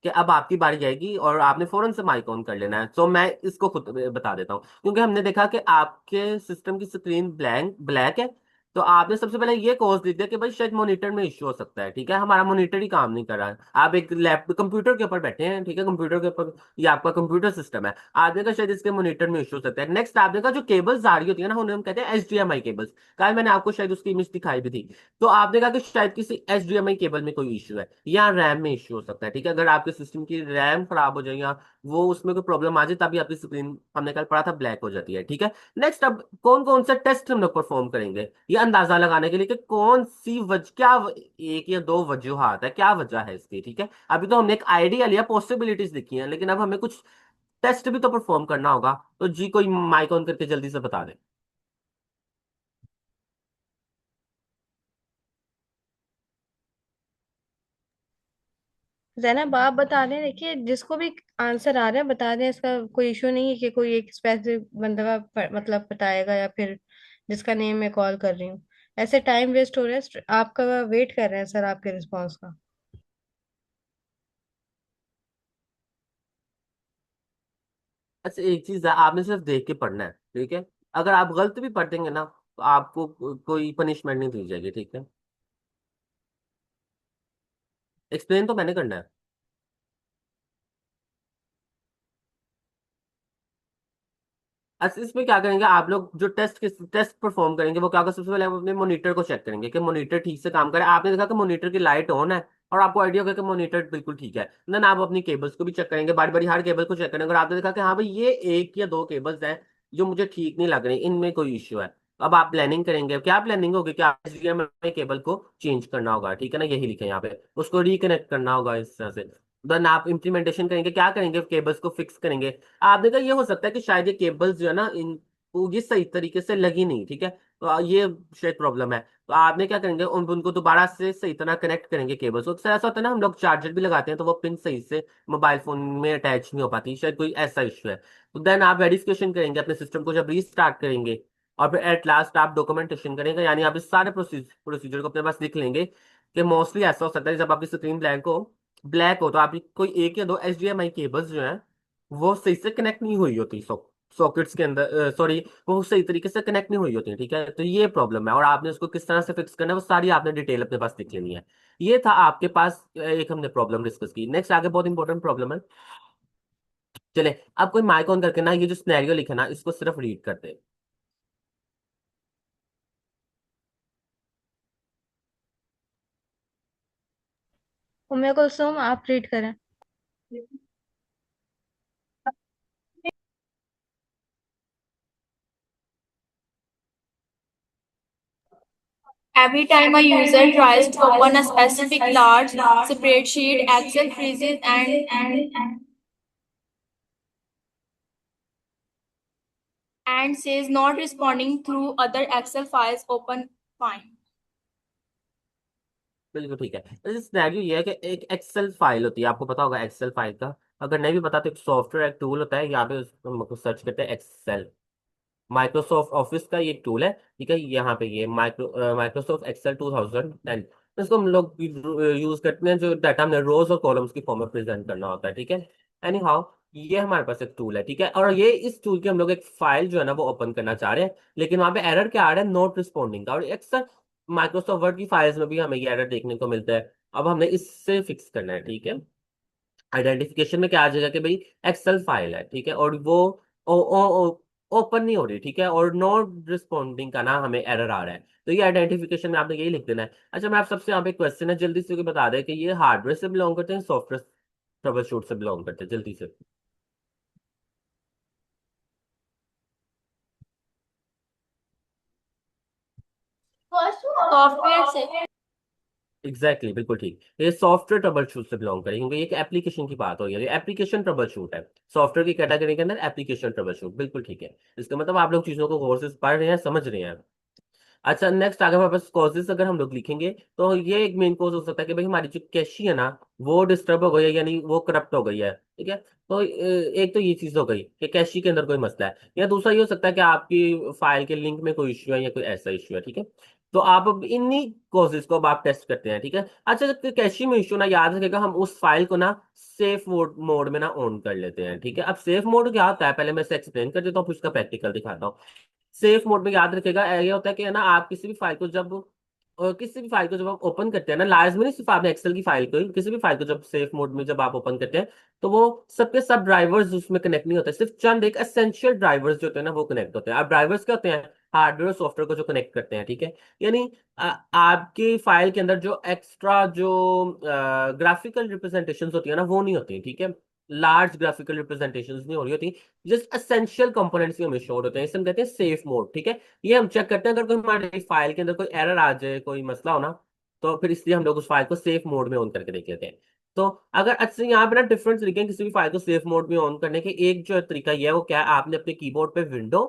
कि अब आपकी बारी आएगी और आपने फौरन से माइक ऑन कर लेना है। तो मैं इसको खुद बता देता हूँ, क्योंकि हमने देखा कि आपके सिस्टम की स्क्रीन ब्लैंक ब्लैक है। तो आपने सबसे पहले ये कॉज दे दिया कि भाई शायद मॉनिटर में इश्यू हो सकता है। ठीक है, हमारा मॉनिटर ही काम नहीं कर रहा है। आप एक लैपटॉप कंप्यूटर के ऊपर बैठे हैं, ठीक है, कंप्यूटर के ऊपर ये आपका कंप्यूटर सिस्टम है। आपने कहा शायद इसके मॉनिटर में इश्यू हो सकता है। नेक्स्ट आपने कहा जो केबल्स आ रही होती है ना, उन्हें हम कहते हैं HDMI केबल्स। कल मैंने आपको शायद उसकी इमेज दिखाई भी थी। तो आपने कहा कि शायद किसी HDMI केबल में कोई इश्यू है या रैम में इश्यू हो सकता है। ठीक है, अगर आपके सिस्टम की रैम खराब हो जाए या वो उसमें कोई प्रॉब्लम आ जाए, तभी आपकी स्क्रीन, हमने कल पढ़ा था, ब्लैक हो जाती है। ठीक है। नेक्स्ट, अब कौन कौन से टेस्ट हम लोग परफॉर्म करेंगे ये अंदाजा लगाने के लिए कि कौन सी वजह, एक या दो वजूहात है, क्या वजह है इसकी। ठीक है, अभी तो हमने एक आइडिया लिया, पॉसिबिलिटीज लिखी हैं, लेकिन अब हमें कुछ टेस्ट भी तो परफॉर्म करना होगा। तो जी कोई माइक ऑन करके जल्दी से बता दे।
जैनब आप बता दें। देखिए, जिसको भी आंसर आ रहा है बता दें, इसका कोई इशू नहीं है कि कोई एक स्पेसिफिक बंदा मतलब बताएगा या फिर जिसका नेम मैं कॉल कर रही हूँ। ऐसे टाइम वेस्ट हो रहा है, आपका वेट कर रहे हैं सर आपके रिस्पॉन्स का।
अच्छा एक चीज है, आपने सिर्फ देख के पढ़ना है। ठीक है, अगर आप गलत भी पढ़ देंगे ना तो आपको कोई पनिशमेंट नहीं दी जाएगी। ठीक है, एक्सप्लेन तो मैंने करना है। अच्छा इसमें क्या करेंगे आप लोग, जो टेस्ट परफॉर्म करेंगे वो क्या होगा, सबसे पहले आप अपने मॉनिटर को चेक करेंगे कि मॉनिटर ठीक से काम करे। आपने देखा कि मॉनिटर की लाइट ऑन है और आपको आइडिया होगा कि मॉनिटर बिल्कुल ठीक है। देन आप अपनी केबल्स को भी चेक करेंगे, बारी बारी हर केबल को चेक करेंगे, और आपने देखा कि हाँ भाई ये एक या दो केबल्स हैं जो मुझे ठीक नहीं लग रही, इनमें कोई इश्यू है। अब आप प्लानिंग करेंगे, क्या प्लानिंग होगी कि आप HDMI केबल को चेंज करना होगा। ठीक है ना, यही लिखे यहाँ पे, उसको रिकनेक्ट करना होगा इस तरह से। देन आप इम्प्लीमेंटेशन करेंगे, क्या करेंगे, केबल्स को फिक्स करेंगे। आपने कहा ये हो सकता है कि शायद ये केबल्स जो है ना, इन वो ये सही तरीके से लगी नहीं। ठीक है, तो ये शायद प्रॉब्लम है। तो आपने क्या करेंगे, उनको दोबारा से सही तरह कनेक्ट करेंगे केबल्स को। अक्सर ऐसा होता है ना, हम लोग चार्जर भी लगाते हैं तो वो पिन सही से मोबाइल फोन में अटैच नहीं हो पाती, शायद कोई ऐसा इश्यू है। तो देन आप वेरिफिकेशन करेंगे अपने सिस्टम को जब रीस्टार्ट करेंगे, और फिर एट लास्ट आप डॉक्यूमेंटेशन करेंगे, यानी आप इस सारे प्रोसीजर को अपने पास लिख लेंगे। कि मोस्टली ऐसा हो सकता है जब आपकी स्क्रीन ब्लैक हो तो आपकी कोई एक या दो HDMI केबल्स जो हैं वो सही से कनेक्ट नहीं हुई होती सॉकेट्स के अंदर, सॉरी, वो सही तरीके से कनेक्ट नहीं हुई होती है। ठीक है, तो ये प्रॉब्लम है और आपने उसको किस तरह से फिक्स करना है वो सारी आपने डिटेल अपने पास लिख लेनी है। ये था आपके पास एक हमने प्रॉब्लम डिस्कस की। नेक्स्ट आगे बहुत इंपॉर्टेंट प्रॉब्लम है। चले, अब कोई माइक ऑन करके ना ये जो स्नैरियो लिखा ना इसको सिर्फ रीड करते हैं।
उम्मे कुलसुम, आप रीड करें।
Every time a user tries to open a specific large spreadsheet, Excel freezes and says not responding through other Excel files open fine.
बिल्कुल ठीक है। जैसे सिनेरियो ये है कि एक एक्सेल फाइल होती है, आपको पता होगा एक्सेल फाइल का। अगर नहीं भी पता तो एक सॉफ्टवेयर, एक टूल होता है, यहाँ पे उसको सर्च करते हैं एक्सेल। माइक्रोसॉफ्ट ऑफिस का ये टूल है। ठीक है, यहाँ पे ये माइक्रोसॉफ्ट एक्सेल 2010, इसको हम लोग यूज करते हैं जो डाटा हमने रोज और कॉलम्स की फॉर्म में प्रेजेंट करना होता है। ठीक है, एनी हाउ ये हमारे पास एक टूल है। ठीक है, और ये इस टूल की हम लोग एक फाइल जो है ना वो ओपन करना चाह रहे हैं, लेकिन वहां पे एरर क्या आ रहा है, नॉट रिस्पॉन्डिंग का। और अक्सर माइक्रोसॉफ्ट वर्ड की फाइल्स में भी हमें ये एरर देखने को मिलता है। अब हमने इससे फिक्स करना है। ठीक है, आइडेंटिफिकेशन में क्या आ जाएगा कि भाई एक्सेल फाइल है, ठीक है, और वो ओपन नहीं हो रही। ठीक है, और नॉट रिस्पॉन्डिंग का ना हमें एरर आ रहा है। तो ये आइडेंटिफिकेशन में आपने यही लिख देना है। अच्छा मैं आप सबसे यहाँ पे क्वेश्चन है, जल्दी से बता दें कि ये हार्डवेयर से बिलोंग करते हैं, सॉफ्टवेयर ट्रबल शूट से बिलोंग करते हैं, जल्दी से।
सॉफ्टवेयर से।
एग्जैक्टली बिल्कुल ठीक, ये सॉफ्टवेयर ट्रबल शूट से बिलोंग करें, क्योंकि ये एक एप्लीकेशन की बात हो रही है, ये एप्लीकेशन ट्रबल शूट है। सॉफ्टवेयर की कैटेगरी के अंदर एप्लीकेशन ट्रबल शूट, बिल्कुल ठीक है। इसका मतलब आप लोग चीजों को गौर से पढ़ रहे हैं, समझ रहे हैं। अच्छा, नेक्स्ट आगे हमारे पास कॉजेज अगर हम लोग लिखेंगे तो ये एक मेन कॉज हो सकता है कि भाई हमारी जो कैशी है ना, वो डिस्टर्ब हो गई है, यानी वो करप्ट हो गई है, ठीक है। तो एक तो ये चीज हो गई कि कैशी के अंदर कोई मसला है, या दूसरा ये हो सकता है कि आपकी फाइल के लिंक में कोई इश्यू है या कोई ऐसा इश्यू है, ठीक है। तो आप अब इन्हीं कॉजेज को अब आप टेस्ट करते हैं, ठीक है। अच्छा, जब कैशी में इश्यू ना, याद रखेगा हम उस फाइल को ना सेफ मोड मोड में ना ऑन कर लेते हैं, ठीक है। अब सेफ मोड क्या होता है, पहले मैं इसे एक्सप्लेन कर देता हूँ, फिर उसका प्रैक्टिकल दिखाता हूँ। सेफ मोड में याद रखेगा ये होता है कि है ना, आप किसी भी फाइल को जब आप ओपन करते हैं ना, लाजमी नहीं सिर्फ आपने एक्सेल की फाइल को, किसी भी फाइल को जब सेफ मोड में जब आप ओपन करते हैं, तो वो सबके सब ड्राइवर्स उसमें कनेक्ट नहीं होते, सिर्फ चंद एक एसेंशियल ड्राइवर्स जो होते हैं ना वो कनेक्ट होते हैं। अब ड्राइवर्स क्या होते हैं, हार्डवेयर और सॉफ्टवेयर को जो कनेक्ट करते हैं, ठीक है। यानी आपकी फाइल के अंदर जो एक्स्ट्रा जो ग्राफिकल रिप्रेजेंटेशन होती है ना, वो नहीं होती, ठीक है। लार्ज ग्राफिकल रिप्रेजेंटेशन नहीं हो रही होती, जस्ट एसेंशियल कंपोनेंट्स ही हमें शो होते हैं, इसे हम कहते हैं सेफ मोड, ठीक है। ये हम चेक करते हैं अगर कोई हमारी फाइल के अंदर कोई एरर आ जाए, कोई मसला हो ना, तो फिर इसलिए हम लोग उस फाइल को सेफ मोड में ऑन करके देख लेते हैं। तो अगर अच्छा, यहाँ पे ना डिफरेंट तरीके हैं किसी भी फाइल को सेफ मोड में ऑन करने के। एक जो तरीका ये है वो क्या है, आपने अपने कीबोर्ड पे विंडो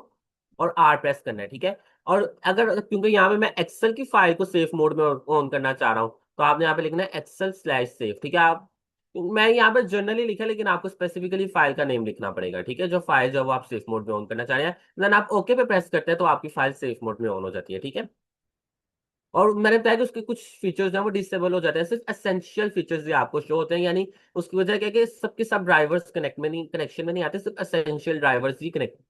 और आर प्रेस करना है, ठीक है। और अगर क्योंकि यहाँ पे मैं एक्सेल की फाइल को सेफ मोड में ऑन करना चाह रहा हूँ, तो आपने यहाँ पे लिखना है एक्सेल/सेफ, ठीक है। आप मैं यहाँ पे जनरली लिखा, लेकिन आपको स्पेसिफिकली फाइल का नेम लिखना पड़ेगा, ठीक है, जो फाइल जो वो आप सेफ मोड में ऑन करना चाह रहे हैं। देन आप ओके पे प्रेस करते हैं तो आपकी फाइल सेफ मोड में ऑन हो जाती है, ठीक है। और मैंने बताया कि उसके कुछ फीचर्स हैं वो डिसेबल हो जाते हैं, सिर्फ एसेंशियल फीचर्स ही आपको शो होते हैं, यानी उसकी वजह क्या है कि सबके सब ड्राइवर्स कनेक्शन में नहीं आते, सिर्फ एसेंशियल ड्राइवर्स ही कनेक्ट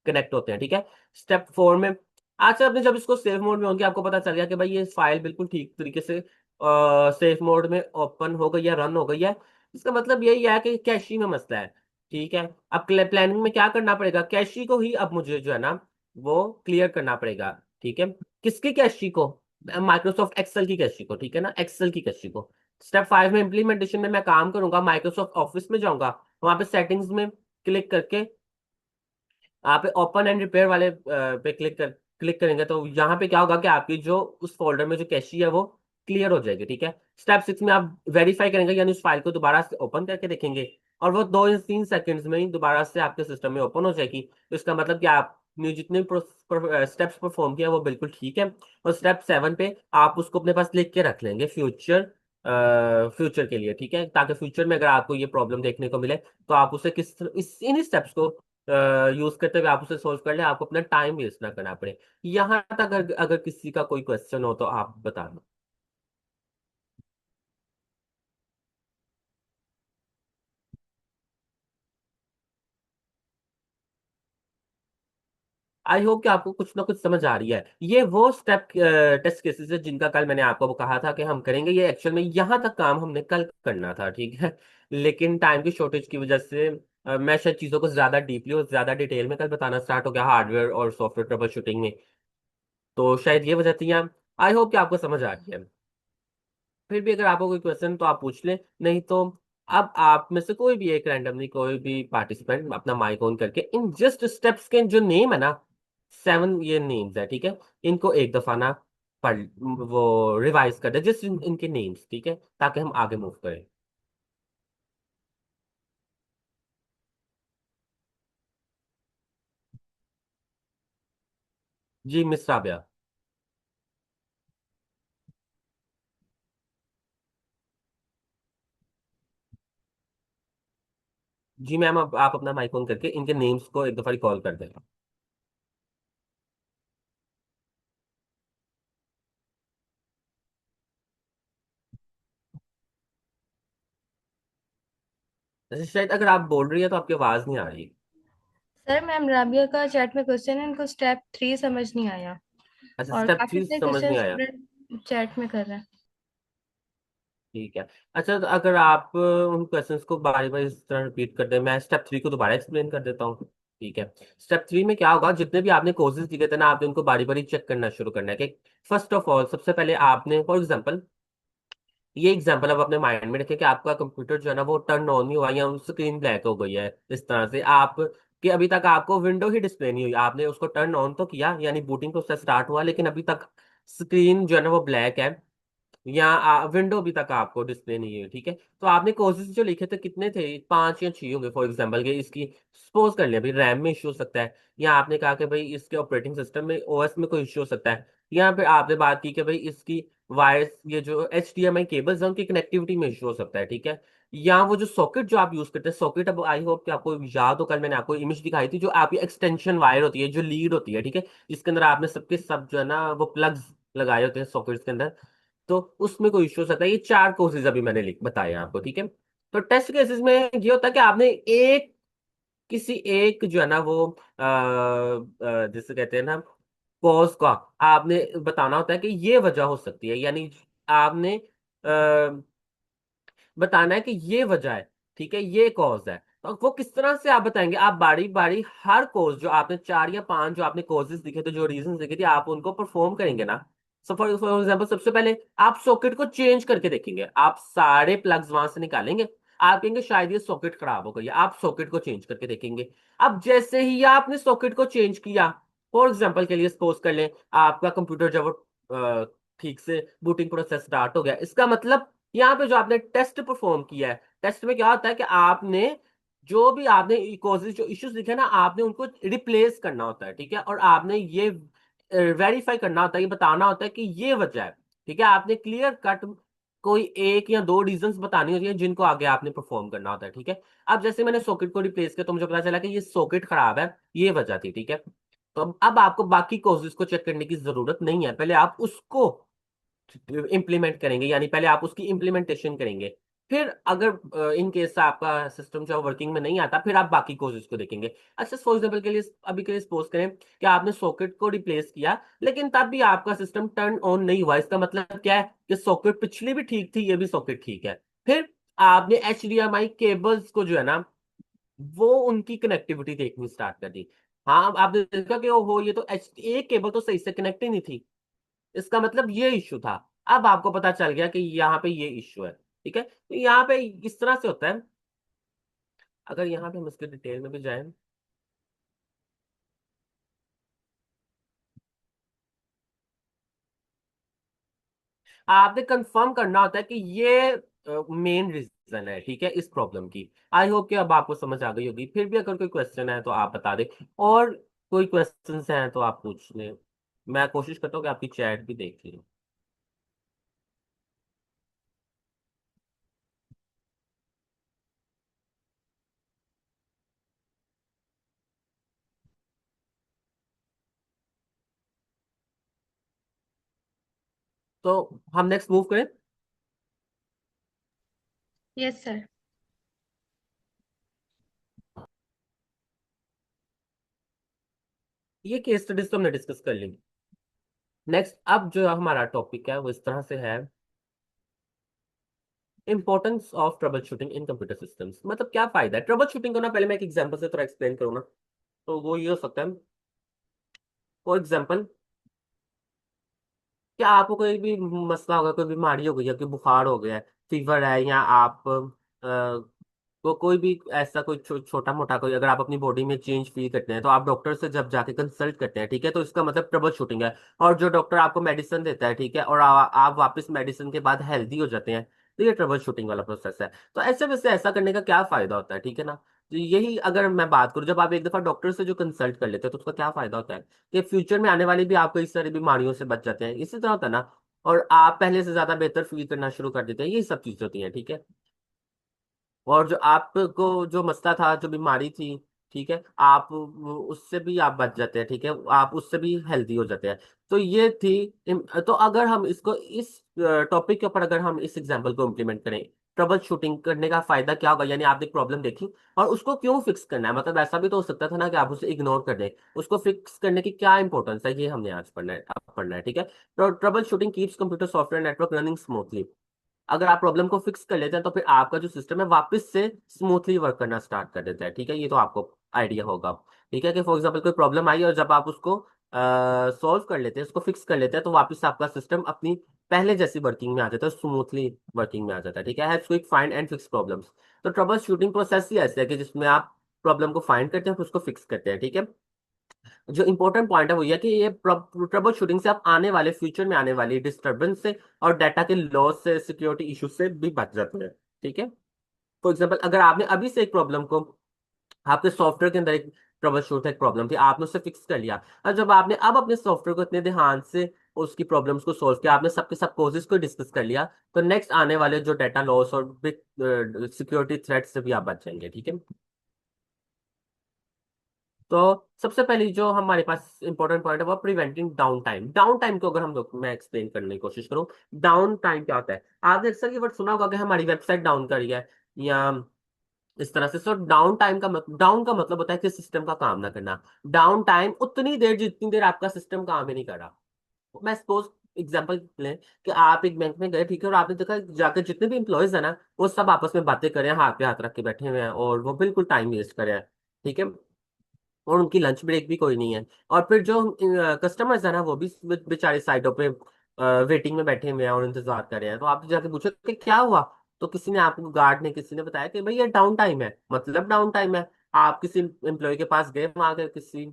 कनेक्ट होते हैं, ठीक है। स्टेप 4 में, अच्छा, आपने जब इसको सेव मोड में होंगे आपको पता चल गया कि भाई ये फाइल बिल्कुल ठीक तरीके से सेफ मोड में ओपन हो गई है, रन हो गई है, इसका मतलब यही है कि कैशी में मसला है, ठीक है। अब प्लानिंग में क्या करना पड़ेगा, कैशी को ही अब मुझे जो है ना वो क्लियर करना पड़ेगा, ठीक है। किसकी कैशी को, माइक्रोसॉफ्ट एक्सेल की कैशी को, ठीक है ना, एक्सेल की कैशी को। स्टेप 5 में इंप्लीमेंटेशन में मैं काम करूंगा, माइक्रोसॉफ्ट ऑफिस में जाऊंगा, वहां पे सेटिंग्स में क्लिक करके आप ओपन एंड रिपेयर वाले पे क्लिक करेंगे, तो यहाँ पे क्या होगा कि आपकी जो उस फोल्डर में जो कैशी है वो क्लियर हो जाएगी, ठीक है। स्टेप 6 में आप वेरीफाई करेंगे, यानी उस फाइल को दोबारा से ओपन करके देखेंगे, और वो 2 या 3 सेकंड्स में ही दोबारा से आपके सिस्टम में ओपन हो जाएगी। तो इसका मतलब कि आपने जितने स्टेप्स परफॉर्म किया वो बिल्कुल ठीक है। और स्टेप 7 पे आप उसको अपने पास लिख के रख लेंगे फ्यूचर के लिए, ठीक है, ताकि फ्यूचर में अगर आपको ये प्रॉब्लम देखने को मिले तो आप उसे इन स्टेप्स को यूज करते हुए आप उसे सोल्व कर ले, आपको अपना टाइम वेस्ट ना करना पड़े। यहाँ तक अगर किसी का कोई क्वेश्चन हो तो आप बता दो। आई होप कि आपको कुछ ना कुछ समझ आ रही है। ये वो स्टेप टेस्ट केसेस है जिनका कल मैंने आपको कहा था कि हम करेंगे, ये एक्चुअल में यहाँ तक काम हमने कल करना था, ठीक है। लेकिन टाइम की शॉर्टेज की वजह से मैं शायद चीज़ों को ज़्यादा डीपली और ज़्यादा डिटेल में कल बताना स्टार्ट हो गया हार्डवेयर और सॉफ्टवेयर ट्रबल शूटिंग में, तो शायद ये वजह थी। आई होप कि आपको समझ आ रही है। फिर भी अगर आपको कोई क्वेश्चन तो आप पूछ लें, नहीं तो अब आप में से कोई भी एक रैंडमली कोई भी पार्टिसिपेंट अपना माइक ऑन करके इन जस्ट स्टेप्स के जो नेम है ना, 7 ये नेम्स है, ठीक है, इनको एक दफा ना पढ़ वो रिवाइज कर दे, जस्ट इनके नेम्स, ठीक है, ताकि हम आगे मूव करें। जी मिस राबिया। जी मैम, अब आप अपना माइक ऑन करके इनके नेम्स को एक दफा रिकॉल कर दें। जैसे शायद अगर आप बोल रही है तो आपकी आवाज नहीं आ रही।
सर, मैम राबिया का चैट में क्वेश्चन है, इनको स्टेप 3 समझ नहीं आया।
अच्छा,
और
स्टेप
काफी
3
सारे
समझ
क्वेश्चन
नहीं आया।
स्टूडेंट चैट में कर रहे हैं।
ठीक है। अच्छा, तो अगर आप उन क्वेश्चंस को बारी बारी इस तरह रिपीट कर दें, मैं स्टेप 3 को दोबारा एक्सप्लेन कर देता हूँ, ठीक है। स्टेप 3 में क्या होगा, जितने भी आपने कोर्सेज लिखे थे ना, आपने उनको बारी बारी चेक करना शुरू करना है कि फर्स्ट ऑफ ऑल सबसे पहले आपने फॉर एग्जांपल ये एग्जांपल अब अपने माइंड में रखें कि आपका कंप्यूटर जो है ना वो टर्न ऑन नहीं हुआ या स्क्रीन ब्लैक हो गई है, इस तरह से आप कि अभी तक आपको विंडो ही डिस्प्ले नहीं हुई, आपने उसको टर्न ऑन तो किया यानी बूटिंग प्रोसेस स्टार्ट हुआ, लेकिन अभी तक स्क्रीन जो है ना वो ब्लैक है, या विंडो भी तक आपको डिस्प्ले नहीं है, ठीक है। तो आपने कोर्सेज जो लिखे थे कितने थे, 5 या 6 होंगे फॉर एग्जाम्पल के। इसकी सपोज कर लिया भाई रैम में इश्यू हो सकता है, या आपने कहा कि भाई इसके ऑपरेटिंग सिस्टम में, ओएस में कोई इश्यू हो सकता है, या फिर आपने बात की कि भाई इसकी वायर्स, ये जो HDMI केबल्स हैं उनकी कनेक्टिविटी में इश्यू हो सकता है, ठीक है। या वो जो सॉकेट जो आप यूज करते हैं सॉकेट, अब आई होप कि आपको याद हो, कल मैंने आपको इमेज दिखाई थी, जो आपकी एक्सटेंशन वायर होती है, जो लीड होती है, ठीक है, जिसके अंदर आपने सबके सब जो है ना वो प्लग्स लगाए होते हैं सॉकेट्स के अंदर। तो उसमें कोई इश्यू हो सकता है। ये 4 कोर्सेज अभी मैंने लिख बताए आपको, ठीक है। तो टेस्ट केसेस में ये होता है कि आपने एक, किसी एक जो है ना वो जिसे कहते हैं ना कॉज का आपने बताना होता है कि ये वजह हो सकती है, यानी आपने बताना है कि ये वजह है, ठीक है, ये कॉज है। तो वो किस तरह से आप बताएंगे, आप बारी बारी हर कॉज जो आपने 4 या 5 जो आपने कॉजेज दिखे थे, जो रीजन दिखे थे, आप उनको परफॉर्म करेंगे ना। सो फॉर एग्जाम्पल सबसे पहले आप सॉकेट को चेंज करके देखेंगे, आप सारे प्लग्स वहां से निकालेंगे, आप कहेंगे शायद ये सॉकेट खराब हो गई है, आप सॉकेट को चेंज करके देखेंगे। अब जैसे ही आपने सॉकेट को चेंज किया, फॉर एग्जाम्पल के लिए सपोज कर लें आपका कंप्यूटर जब ठीक से बूटिंग प्रोसेस स्टार्ट हो गया, इसका मतलब यहाँ पे जो आपने टेस्ट परफॉर्म किया है, टेस्ट में क्या होता है कि आपने जो भी आपने कॉजेज जो इश्यूज लिखे ना, आपने उनको रिप्लेस करना होता है, ठीक है, और आपने ये वेरीफाई करना होता है, ये बताना होता है कि ये वजह है, ठीक है। आपने क्लियर कट कोई 1 या 2 रीजंस बतानी होती है जिनको आगे आपने परफॉर्म करना होता है, ठीक है। अब जैसे मैंने सॉकेट को रिप्लेस किया तो मुझे पता चला कि ये सॉकेट खराब है, ये वजह थी, ठीक है। तो अब आपको बाकी कॉजेज को चेक करने की जरूरत नहीं है, पहले आप उसको इंप्लीमेंट करेंगे, यानी पहले आप उसकी इंप्लीमेंटेशन करेंगे। फिर अगर इन केस आपका सिस्टम जो वर्किंग में नहीं आता, फिर आप बाकी कोजेस को देखेंगे। अच्छा फॉर एग्जाम्पल के लिए अभी के लिए सपोज करें कि आपने सॉकेट को रिप्लेस किया, लेकिन तब भी आपका सिस्टम टर्न ऑन नहीं हुआ, इसका मतलब क्या है कि सॉकेट पिछली भी ठीक थी, ये भी सॉकेट ठीक है। फिर आपने HDMI केबल्स को जो है ना वो उनकी कनेक्टिविटी देखनी स्टार्ट कर दी। हाँ, आपने देखा कि ओहो ये तो एक केबल तो सही से कनेक्ट ही नहीं थी, इसका मतलब ये इश्यू था। अब आपको पता चल गया कि यहाँ पे ये इश्यू है, ठीक है। तो यहाँ पे इस तरह से होता है। अगर यहाँ पे हम इसके डिटेल में भी जाएं, आपने कंफर्म करना होता है कि ये मेन रीजन है, ठीक है, इस प्रॉब्लम की। आई होप कि अब आपको समझ आ गई होगी। फिर भी अगर कोई क्वेश्चन है तो आप बता दें, और कोई क्वेश्चन हैं तो आप पूछ लें। मैं कोशिश करता हूँ कि आपकी चैट भी देख लें। तो हम नेक्स्ट मूव करें।
Yes sir.
ये केस स्टडीज तो हमने डिस्कस कर लेंगे। नेक्स्ट अब जो हमारा टॉपिक है वो इस तरह से है, importance of trouble shooting in computer systems. मतलब क्या फायदा है ट्रबल शूटिंग का ना, पहले मैं एक एग्जांपल से थोड़ा एक्सप्लेन करूँ ना, तो वो ये हो सकता है। फॉर एग्जांपल, क्या आपको कोई भी मसला होगा, कोई बीमारी हो गई है, कोई बुखार हो गया है, फीवर है, या आप कोई भी ऐसा कोई छोटा मोटा कोई, अगर आप अपनी बॉडी में चेंज फील करते हैं तो आप डॉक्टर से जब जाके कंसल्ट करते हैं, ठीक है, तो इसका मतलब ट्रबल शूटिंग है। और जो डॉक्टर आपको मेडिसिन देता है, ठीक है, और आप वापस मेडिसिन के बाद हेल्दी हो जाते हैं, तो ये ट्रबल शूटिंग वाला प्रोसेस है। तो ऐसे वैसे ऐसा करने का क्या फायदा होता है, ठीक है ना। तो यही अगर मैं बात करूं, जब आप एक दफा डॉक्टर से जो कंसल्ट कर लेते हैं तो उसका क्या फायदा होता है कि फ्यूचर में आने वाली भी आप कई सारी बीमारियों से बच जाते हैं, इसी तरह होता है ना। और आप पहले से ज्यादा बेहतर फील करना शुरू कर देते हैं, यही सब चीजें होती हैं, ठीक है। और जो आपको जो मसला था, जो बीमारी थी, ठीक है, आप उससे भी आप बच जाते हैं, ठीक है, आप उससे भी हेल्दी हो जाते हैं। तो ये थी तो अगर हम इसको इस टॉपिक के ऊपर अगर हम इस एग्जांपल को इम्प्लीमेंट करें, ट्रबल शूटिंग करने का फायदा क्या होगा, यानी आपने प्रॉब्लम देखी और उसको क्यों फिक्स करना है। मतलब ऐसा भी तो हो सकता था ना कि आप उसे इग्नोर कर दें, उसको फिक्स करने की क्या इंपॉर्टेंस है, ये हमने आज पढ़ना है, अब पढ़ना है, ठीक है। तो trouble shooting keeps computer software network running smoothly. अगर आप प्रॉब्लम को फिक्स कर लेते हैं तो फिर आपका जो सिस्टम है वापस से स्मूथली वर्क करना स्टार्ट कर देता है, ठीक है। ये तो आपको आइडिया होगा, ठीक है, कि फॉर एग्जांपल कोई प्रॉब्लम आई और जब आप उसको सॉल्व कर लेते हैं, उसको फिक्स कर लेते हैं, तो वापस आपका सिस्टम अपनी पहले जैसी वर्किंग में आ जाता है, स्मूथली वर्किंग में आ जाता है, ठीक है। Helps quick find and fix problems. तो ट्रबल शूटिंग प्रोसेस ही ऐसे है कि जिसमें आप प्रॉब्लम को फाइंड करते हैं फिर उसको फिक्स करते हैं, ठीक है। जो इंपॉर्टेंट पॉइंट है वो ये है कि ये ट्रबल शूटिंग से आप आने वाले फ्यूचर में आने वाली डिस्टरबेंस से और डाटा के लॉस से, सिक्योरिटी इशू से भी बच जाते हैं। ठीक है। फॉर एग्जाम्पल, अगर आपने अभी से एक प्रॉब्लम को, आपके सॉफ्टवेयर के अंदर एक ट्रबल शूट एक प्रॉब्लम थी, आपने उसे फिक्स कर लिया, और जब आपने अब अपने सॉफ्टवेयर को इतने ध्यान से उसकी प्रॉब्लम्स को सोल्व किया, आपने सबके सब कॉजेज को डिस्कस कर लिया, तो नेक्स्ट आने वाले जो डाटा लॉस और बिग सिक्योरिटी थ्रेट से भी आप बच जाएंगे। ठीक है। तो सबसे पहले जो हमारे पास इंपॉर्टेंट पॉइंट है वो preventing down time. Down time को अगर हम लोग, मैं एक्सप्लेन करने की कोशिश करूँ, डाउन टाइम क्या होता है। आपने अक्सर ये वर्ड सुना होगा कि हमारी वेबसाइट डाउन करी है, या इस तरह से। सो डाउन टाइम का मतलब, डाउन का मतलब होता है कि सिस्टम का काम ना करना। डाउन टाइम उतनी देर जितनी देर आपका सिस्टम काम ही नहीं कर रहा। मैं सपोज एग्जांपल लें कि आप एक बैंक में गए, ठीक है, और आपने देखा जाकर जितने भी एम्प्लॉयज है ना, वो सब आपस में बातें कर रहे हैं, हाथ पे हाथ रख के बैठे हुए हैं, और वो बिल्कुल टाइम वेस्ट कर रहे हैं। ठीक है। और उनकी लंच ब्रेक भी कोई नहीं है। और फिर जो कस्टमर्स है ना, वो भी बेचारे साइडों पे वेटिंग में बैठे हुए हैं और इंतजार कर रहे हैं। तो आप जाके पूछो कि क्या हुआ, तो किसी ने आपको, गार्ड ने, किसी ने बताया कि भाई ये डाउन टाइम है। मतलब डाउन टाइम है। आप किसी एम्प्लॉय के पास गए, वहां के किसी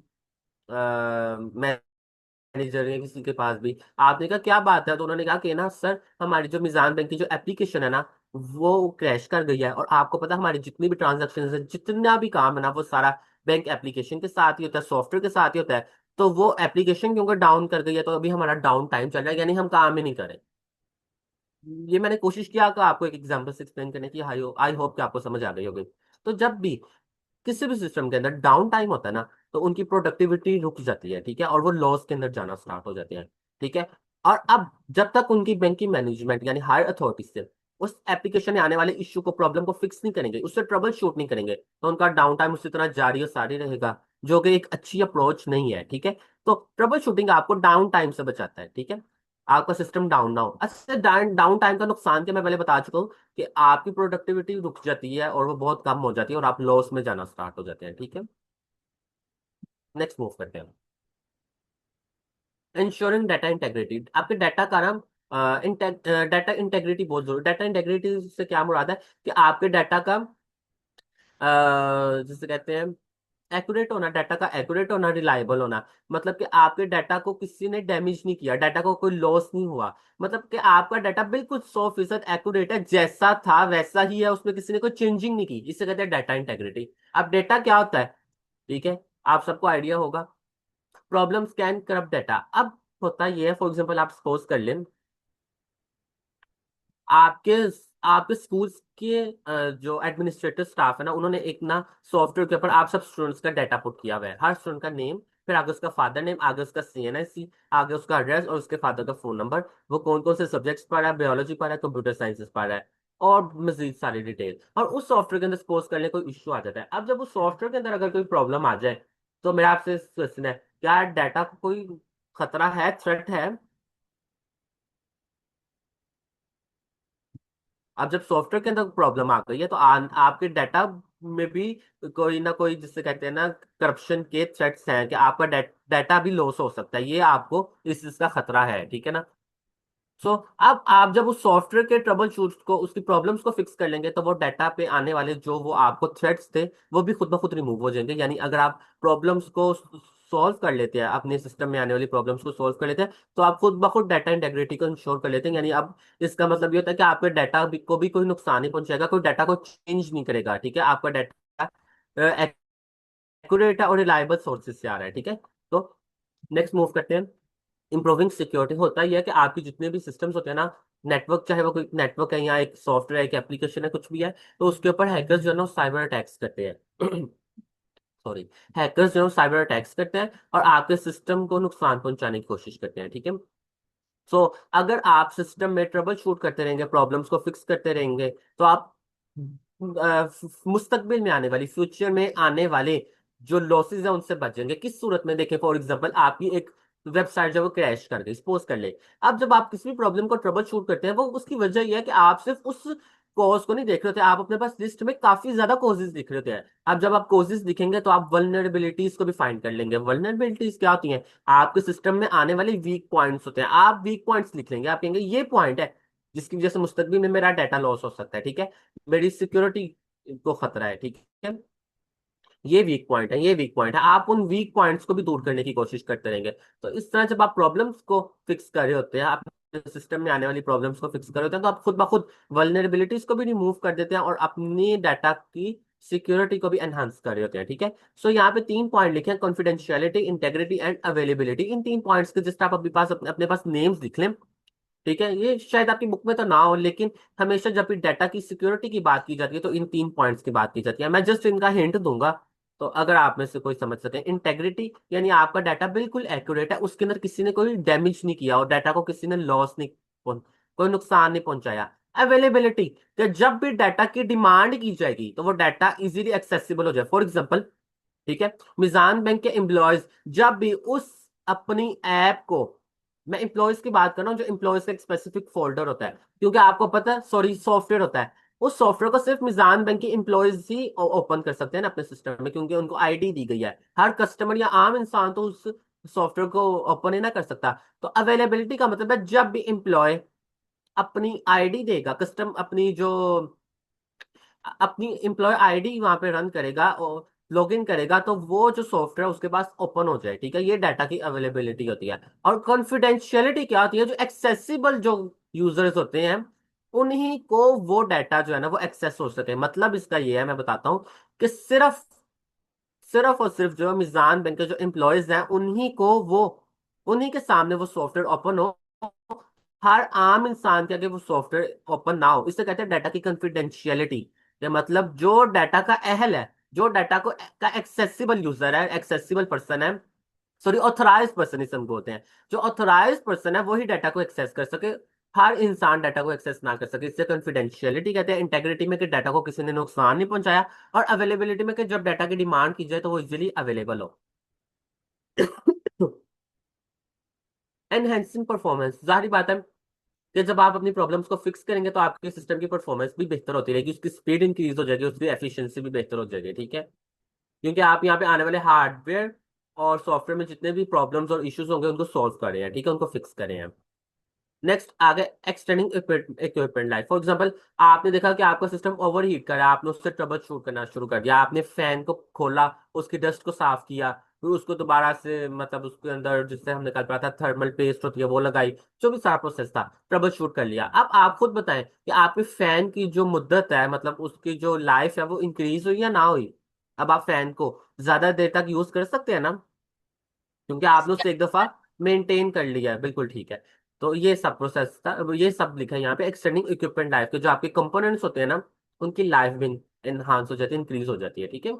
मैनेजर या किसी के पास भी, आपने कहा क्या बात है, तो उन्होंने कहा कि ना सर, हमारी जो मिजान बैंक की जो एप्लीकेशन है ना, वो क्रैश कर गई है। और आपको पता है हमारी जितनी भी ट्रांजेक्शन है, जितना भी काम है ना, वो सारा बैंक एप्लीकेशन के साथ ही होता है, सॉफ्टवेयर के साथ ही होता है। तो वो एप्लीकेशन क्योंकि डाउन कर गई है, तो अभी हमारा डाउन टाइम चल रहा है, यानी हम काम ही नहीं करें। ये मैंने कोशिश किया कि आपको एक एग्जांपल से एक्सप्लेन करने की, आई होप कि आपको समझ आ गई होगी। तो जब भी किसी भी सिस्टम के अंदर डाउन टाइम होता है ना, तो उनकी प्रोडक्टिविटी रुक जाती है। ठीक है। और वो लॉस के अंदर जाना स्टार्ट हो जाते हैं। ठीक है। और अब जब तक उनकी बैंकिंग मैनेजमेंट यानी हायर अथॉरिटी से उस एप्लीकेशन में आने वाले इश्यू को, प्रॉब्लम को फिक्स नहीं करेंगे, उससे ट्रबल शूट नहीं करेंगे, तो उनका डाउन टाइम उसी तरह जारी और सारी रहेगा, जो कि एक अच्छी अप्रोच नहीं है। ठीक है। तो ट्रबल शूटिंग आपको डाउन टाइम से बचाता है। ठीक है। आपका सिस्टम डाउन ना हो। अच्छा, डाउन टाइम का नुकसान क्या मैं पहले बता चुका हूँ, कि आपकी प्रोडक्टिविटी रुक जाती है और वो बहुत कम हो जाती है, और आप लॉस में जाना स्टार्ट हो जाते हैं। ठीक है। नेक्स्ट मूव करते हैं। Ensuring data integrity. आपके डाटा का नाम, डाटा इंटेग्रिटी बहुत जरूरी। डाटा इंटेग्रिटी से क्या मुराद है, कि आपके डाटा का जिसे कहते हैं एक्यूरेट होना, डाटा का एक्यूरेट होना, रिलायबल होना। मतलब कि आपके डाटा को किसी ने डैमेज नहीं किया, डाटा को कोई लॉस नहीं हुआ। मतलब कि आपका डाटा बिल्कुल 100% एक्यूरेट है, जैसा था वैसा ही है, उसमें किसी ने कोई चेंजिंग नहीं की। इसे कहते हैं डाटा इंटेग्रिटी। अब डाटा क्या होता है, ठीक है, आप सबको आइडिया होगा। Problems can corrupt data. अब होता ये है, फॉर एग्जांपल आप सपोज कर लें, आपके आपके स्कूल के जो एडमिनिस्ट्रेटिव स्टाफ है ना, उन्होंने एक ना सॉफ्टवेयर के ऊपर आप सब स्टूडेंट्स का डाटा पुट किया हुआ है, हर स्टूडेंट का नेम, फिर आगे उसका फादर नेम, आगे उसका सीएनआईसी, आगे उसका एड्रेस, और उसके फादर का फोन नंबर, वो कौन कौन से सब्जेक्ट्स पढ़ रहा है, बायोलॉजी पढ़ रहा है, कंप्यूटर साइंसेस पढ़ रहा है, और मजीद सारी डिटेल। और उस सॉफ्टवेयर के अंदर सपोज कर ले कोई इश्यू आ जाता है। अब जब उस सॉफ्टवेयर के अंदर अगर कोई प्रॉब्लम आ जाए, तो मेरा आपसे क्वेश्चन है, क्या डाटा को कोई खतरा है, थ्रेट है? अब जब सॉफ्टवेयर के अंदर प्रॉब्लम आ गई है, तो आपके डाटा में भी कोई ना कोई, जिससे कहते हैं ना, करप्शन के थ्रेट्स हैं, कि आपका डाटा भी लॉस हो सकता है। ये आपको इस चीज का खतरा है। ठीक है ना। सो अब आप जब उस सॉफ्टवेयर के ट्रबल शूट्स को, उसकी प्रॉब्लम्स को फिक्स कर लेंगे, तो वो डाटा पे आने वाले जो वो आपको थ्रेट्स थे, वो भी खुद ब खुद रिमूव हो जाएंगे। यानी अगर आप प्रॉब्लम्स को सॉल्व कर लेते हैं, अपने सिस्टम में आने वाली प्रॉब्लम्स को सॉल्व कर लेते हैं, तो आप खुद ब खुद डाटा इंटेग्रिटी को इंश्योर कर लेते हैं। यानी अब इसका मतलब ये होता है कि आपके डाटा को भी कोई नुकसान नहीं पहुंचेगा, कोई डाटा को चेंज नहीं करेगा। ठीक है। आपका डाटा एक्यूरेट और रिलायबल सोर्सेज से आ रहा है। ठीक है। तो नेक्स्ट मूव करते हैं। Improving security. होता ही है कि आपके जितने भी सिस्टम्स होते हैं ना, नेटवर्क, चाहे वो कोई नेटवर्क है या एक सॉफ्टवेयर है, एक एप्लीकेशन है, कुछ भी है, तो उसके ऊपर हैकर्स जो है ना साइबर अटैक्स करते हैं। सॉरी, हैकर्स जो है साइबर अटैक्स करते हैं और आपके सिस्टम को नुकसान पहुंचाने की कोशिश करते हैं। ठीक है। सो अगर आप सिस्टम में ट्रबल शूट करते रहेंगे, प्रॉब्लम्स को फिक्स करते रहेंगे, तो आप मुस्तकबिल में आने वाली, फ्यूचर में आने वाले जो लॉसेज है उनसे बचेंगे। किस सूरत में, देखें फॉर एग्जांपल, आपकी एक वेबसाइट जो वो क्रैश कर गई, सपोज कर ले। अब जब आप किसी भी प्रॉब्लम को ट्रबल शूट करते हैं, वो उसकी वजह यह है कि आप सिर्फ उस कॉज को नहीं देख रहे होते, आप अपने पास लिस्ट में काफी ज्यादा कॉजेज दिख रहे होते हैं। अब जब आप कॉजेज दिखेंगे, तो आप वल्नरेबिलिटीज को भी फाइंड कर लेंगे। वल्नरेबिलिटीज क्या होती हैं, आपके सिस्टम में आने वाले वीक पॉइंट्स होते हैं। आप वीक पॉइंट्स लिख लेंगे, आप कहेंगे ये पॉइंट है जिसकी वजह से मुस्तकबिल में मेरा डाटा लॉस हो सकता है। ठीक है। मेरी सिक्योरिटी को खतरा है। ठीक है। ये वीक पॉइंट है, ये वीक पॉइंट है, आप उन वीक पॉइंट्स को भी दूर करने की कोशिश करते रहेंगे। तो इस तरह जब आप प्रॉब्लम्स को फिक्स कर रहे होते हैं, आप सिस्टम में आने वाली प्रॉब्लम्स को फिक्स कर रहे होते हैं, तो आप खुद ब खुद वल्नरेबिलिटीज को भी रिमूव कर देते हैं और अपनी डाटा की सिक्योरिटी को भी एनहांस कर रहे होते हैं। ठीक है, सो यहाँ पे 3 पॉइंट लिखे हैं, confidentiality, integrity and availability. In 3 points के जस्ट आप अपने पास अपने पास नेम्स लिख लें। ठीक है, ये शायद आपकी बुक में तो ना हो, लेकिन हमेशा जब भी डाटा की सिक्योरिटी की बात की जाती है तो इन 3 पॉइंट्स की बात की जाती है। मैं जस्ट इनका हिंट दूंगा, तो अगर आप में से कोई समझ सके। इंटेग्रिटी यानी आपका डाटा बिल्कुल एक्यूरेट है, उसके अंदर किसी ने कोई डैमेज नहीं किया और डाटा को किसी ने लॉस नहीं कोई नुकसान नहीं पहुंचाया। अवेलेबिलिटी, कि जब भी डाटा की डिमांड की जाएगी तो वो डाटा इजीली एक्सेसिबल हो जाए। फॉर एग्जाम्पल, ठीक है, मिजान बैंक के एम्प्लॉयज जब भी उस अपनी ऐप को, मैं एम्प्लॉयज की बात कर रहा हूँ, जो एम्प्लॉयज का एक स्पेसिफिक फोल्डर होता है, क्योंकि आपको पता है, सॉरी, सॉफ्टवेयर होता है, उस सॉफ्टवेयर को सिर्फ मिजान बैंक के एम्प्लॉयज ही ओपन कर सकते हैं ना अपने सिस्टम में, क्योंकि उनको आईडी दी गई है। हर कस्टमर या आम इंसान तो उस सॉफ्टवेयर को ओपन ही ना कर सकता। तो अवेलेबिलिटी का मतलब है जब भी एम्प्लॉय अपनी आईडी देगा, कस्टम अपनी जो अपनी एम्प्लॉय आईडी वहां पे रन करेगा और लॉग इन करेगा, तो वो जो सॉफ्टवेयर उसके पास ओपन हो जाए। ठीक है, ये डाटा की अवेलेबिलिटी होती है। और कॉन्फिडेंशियलिटी क्या होती है, जो एक्सेसिबल जो यूजर्स होते हैं उन्हीं को वो डाटा जो है ना वो एक्सेस हो सके। मतलब इसका ये है, मैं बताता हूँ, कि सिर्फ सिर्फ और सिर्फ जो मिजान बैंक के जो एम्प्लॉयज हैं उन्हीं को वो, उन्हीं के सामने वो सॉफ्टवेयर ओपन हो, हर आम इंसान के आगे वो सॉफ्टवेयर ओपन ना हो। इसे कहते हैं डाटा की कॉन्फिडेंशियलिटी। मतलब जो डाटा का अहल है, जो डाटा को का एक्सेसिबल यूजर है, एक्सेसिबल पर्सन है, सॉरी ऑथराइज पर्सन इसे हम बोलते हैं, जो ऑथराइज पर्सन है वही डाटा को एक्सेस कर सके, हर इंसान डाटा को एक्सेस ना कर सके। इससे कॉन्फिडेंशियलिटी कहते हैं। इंटेग्रिटी में कि डाटा को किसी ने नुकसान नहीं पहुंचाया, और अवेलेबिलिटी में कि जब डाटा की डिमांड की जाए तो वो इजीली अवेलेबल हो। एनहेंसिंग परफॉर्मेंस, जाहिर बात है कि जब आप अपनी प्रॉब्लम्स को फिक्स करेंगे तो आपके सिस्टम की परफॉर्मेंस भी बेहतर होती रहेगी, उसकी स्पीड इंक्रीज हो जाएगी, उसकी एफिशिएंसी भी बेहतर हो जाएगी। ठीक है, क्योंकि आप यहाँ पे आने वाले हार्डवेयर और सॉफ्टवेयर में जितने भी प्रॉब्लम्स और इश्यूज होंगे उनको सॉल्व कर रहे हैं। ठीक है, उनको फिक्स कर रहे हैं। नेक्स्ट आगे, extending equipment life. For example, आपने देखा कि आपका सिस्टम ओवर हीट कर रहा है, आपने उससे ट्रबल शूट करना शुरू कर दिया, आपने फैन को खोला, उसकी डस्ट को साफ किया, फिर उसको दोबारा से, मतलब उसके अंदर जिससे हमने कल पढ़ा था थर्मल पेस्ट होती है वो लगाई, जो भी सारा प्रोसेस था, ट्रबल शूट कर लिया। अब आप खुद बताएं कि आपके फैन की जो मुद्दत है, मतलब उसकी जो लाइफ है, वो इंक्रीज हुई या ना हुई? अब आप फैन को ज्यादा देर तक यूज कर सकते हैं ना, क्योंकि आपने उससे एक दफा मेंटेन कर लिया है। बिल्कुल ठीक है। तो ये सब प्रोसेस था, अब ये सब लिखा है यहाँ पे। एक्सटेंडिंग इक्विपमेंट लाइफ के जो आपके कंपोनेंट्स होते हैं ना, उनकी लाइफ भी एनहांस हो जाती है, इंक्रीज हो जाती है। ठीक है,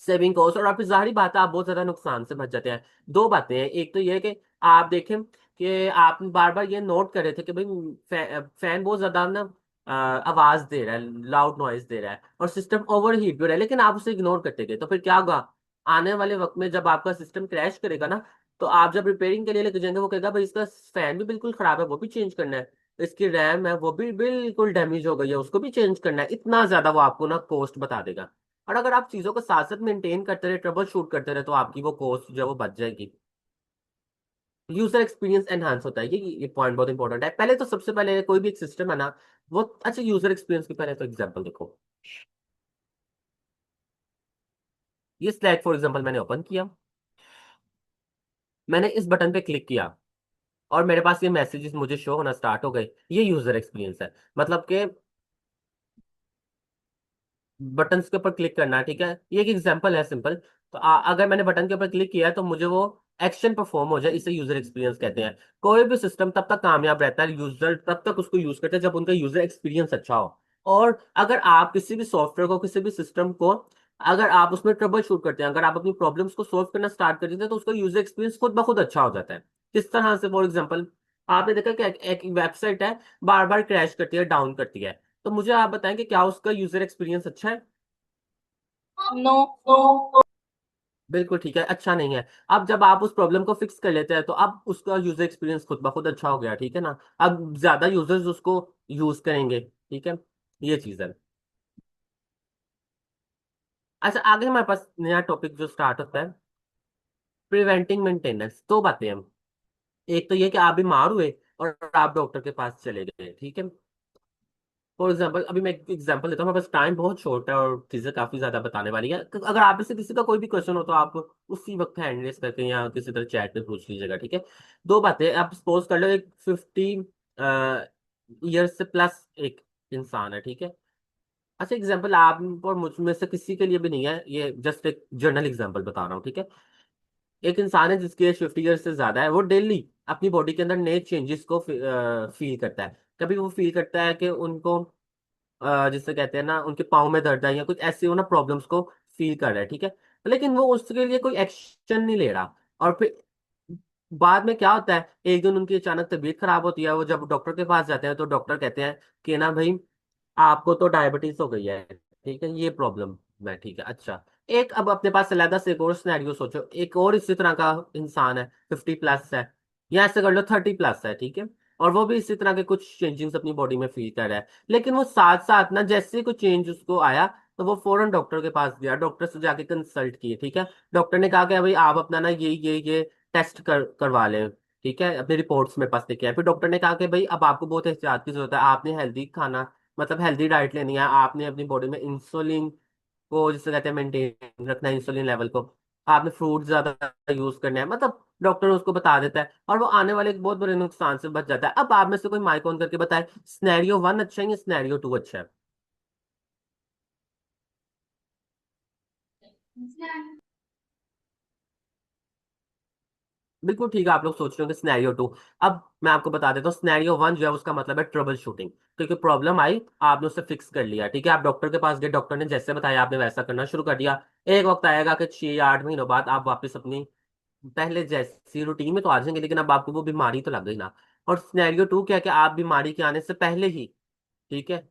सेविंग कॉस्ट, और आप जाहिर बात है आप बहुत ज्यादा नुकसान से बच जाते हैं। दो बातें हैं, एक तो ये है कि आप देखें कि आप बार बार ये नोट कर रहे थे कि भाई फैन बहुत ज्यादा ना आवाज दे रहा है, लाउड नॉइज दे रहा है, और सिस्टम ओवर हीट भी हो रहा है, लेकिन आप उसे इग्नोर करते गए, तो फिर क्या होगा? आने वाले वक्त में जब आपका सिस्टम क्रैश करेगा ना, तो आप जब रिपेयरिंग के लिए लेके जाएंगे, वो कहेगा भाई इसका फैन भी बिल्कुल खराब है, वो भी चेंज करना है, इसकी रैम है वो भी बिल्कुल डैमेज हो गई है, उसको भी चेंज करना है। इतना ज्यादा वो आपको ना कॉस्ट बता देगा। और अगर आप चीजों को साथ साथ मेंटेन करते रहे, ट्रबल शूट करते रहे, तो आपकी वो कॉस्ट जो है वो बच जाएगी। यूजर एक्सपीरियंस एनहांस होता है, ये पॉइंट बहुत इंपॉर्टेंट है। पहले तो सबसे पहले कोई भी एक सिस्टम है ना, वो अच्छा, यूजर एक्सपीरियंस की पहले तो एग्जांपल देखो। ये स्लैक फॉर एग्जांपल मैंने ओपन किया, मैंने इस बटन पे क्लिक किया, और मेरे पास ये मैसेजेस मुझे शो होना स्टार्ट हो गए। ये यूजर एक्सपीरियंस है। मतलब कि बटन के ऊपर क्लिक करना, ठीक है, ये एक एग्जांपल है सिंपल। तो अगर मैंने बटन के ऊपर क्लिक किया है तो मुझे वो एक्शन परफॉर्म हो जाए, इसे यूजर एक्सपीरियंस कहते हैं। कोई भी सिस्टम तब तक कामयाब रहता है, यूजर तब तक उसको यूज करते हैं जब उनका यूजर एक्सपीरियंस अच्छा हो। और अगर आप किसी भी सॉफ्टवेयर को, किसी भी सिस्टम को, अगर आप उसमें ट्रबल शूट करते हैं, अगर आप अपनी प्रॉब्लम्स को सोल्व करना स्टार्ट कर देते हैं, तो उसका यूजर एक्सपीरियंस खुद ब खुद अच्छा हो जाता है। किस तरह से? फॉर एग्जाम्पल, आपने देखा कि एक वेबसाइट है, बार बार क्रैश करती है, डाउन करती है, तो मुझे आप बताएं कि क्या उसका यूजर एक्सपीरियंस अच्छा है?
No.
बिल्कुल ठीक है, अच्छा नहीं है। अब जब आप उस प्रॉब्लम को फिक्स कर लेते हैं तो अब उसका यूजर एक्सपीरियंस खुद ब खुद अच्छा हो गया। ठीक है ना, अब ज्यादा यूजर्स उसको यूज करेंगे। ठीक है, ये चीज है। अच्छा, आगे हमारे पास नया टॉपिक जो स्टार्ट होता है, प्रिवेंटिंग मेंटेनेंस। दो बातें हैं, एक तो ये कि आप बीमार हुए और आप डॉक्टर के पास चले गए। ठीक है, फॉर एग्जाम्पल अभी मैं एक एग्जाम्पल देता हूँ, हमारे पास टाइम बहुत शॉर्ट है और चीजें काफी ज्यादा बताने वाली है। तो अगर आप में से किसी का कोई भी क्वेश्चन हो तो आप उसी वक्त हैंड रेस करके या किसी तरह चैट में पूछ लीजिएगा, ठीक है। दो बातें, आप सपोज कर लो एक 50 ईयर्स से प्लस एक इंसान है, ठीक है। अच्छा एग्जाम्पल आप और मुझ में से किसी के लिए भी नहीं है, ये जस्ट एक जनरल एग्जाम्पल बता रहा हूँ, ठीक है। एक इंसान है जिसकी एज 50 ईयर्स से ज्यादा है, वो डेली अपनी बॉडी के अंदर नए चेंजेस को फील करता है। कभी वो फील करता है कि उनको जिससे कहते हैं ना उनके पाँव में दर्द है या कुछ ऐसी वो ना प्रॉब्लम्स को फील कर रहा है, ठीक है। लेकिन वो उसके लिए कोई एक्शन नहीं ले रहा। और फिर बाद में क्या होता है, एक दिन उनकी अचानक तबीयत खराब होती है, वो जब डॉक्टर के पास जाते हैं तो डॉक्टर कहते हैं कि ना भाई आपको तो डायबिटीज हो गई है, ठीक है, ये प्रॉब्लम है, ठीक है। अच्छा, एक अब अपने पास अलग से एक और सिनेरियो सोचो, एक और इसी तरह का इंसान है, 50 प्लस है, या ऐसे कर लो 30 प्लस है, ठीक है। और वो भी इसी तरह के कुछ चेंजेस अपनी बॉडी में फील कर रहा है, लेकिन वो साथ साथ ना जैसे ही कोई चेंज उसको आया तो वो फौरन डॉक्टर के पास गया, डॉक्टर से जाके कंसल्ट किए, ठीक है। डॉक्टर ने कहा कि भाई आप अपना ना ये टेस्ट करवा लें, ठीक है, अपनी रिपोर्ट्स में पास लेके आए। फिर डॉक्टर ने कहा कि भाई अब आपको बहुत एहतियात की जरूरत है, आपने हेल्दी खाना मतलब हेल्दी डाइट लेनी है, आपने अपनी बॉडी में इंसुलिन को जिसे कहते हैं मेंटेन रखना है, इंसुलिन लेवल को, आपने फ्रूट ज्यादा यूज करना है, मतलब डॉक्टर उसको बता देता है और वो आने वाले एक बहुत बड़े नुकसान से बच जाता है। अब आप में से कोई माइक ऑन करके बताए सिनेरियो 1 अच्छा है या सिनेरियो 2 अच्छा है? बिल्कुल ठीक है, आप लोग सोच रहे हो कि सिनेरियो 2। अब मैं आपको बता देता हूँ, सिनेरियो 1 जो है उसका मतलब है ट्रबल शूटिंग। क्योंकि प्रॉब्लम आई, आपने उसे फिक्स कर लिया, ठीक है, आप डॉक्टर के पास गए, डॉक्टर ने जैसे बताया आपने वैसा करना शुरू कर दिया। एक वक्त आएगा कि 6 या 8 महीनों बाद आप वापस अपनी पहले जैसी रूटीन में तो आ जाएंगे, लेकिन अब आपको वो बीमारी तो लग गई ना। और सिनेरियो 2 क्या है कि आप बीमारी के आने से पहले ही, ठीक है,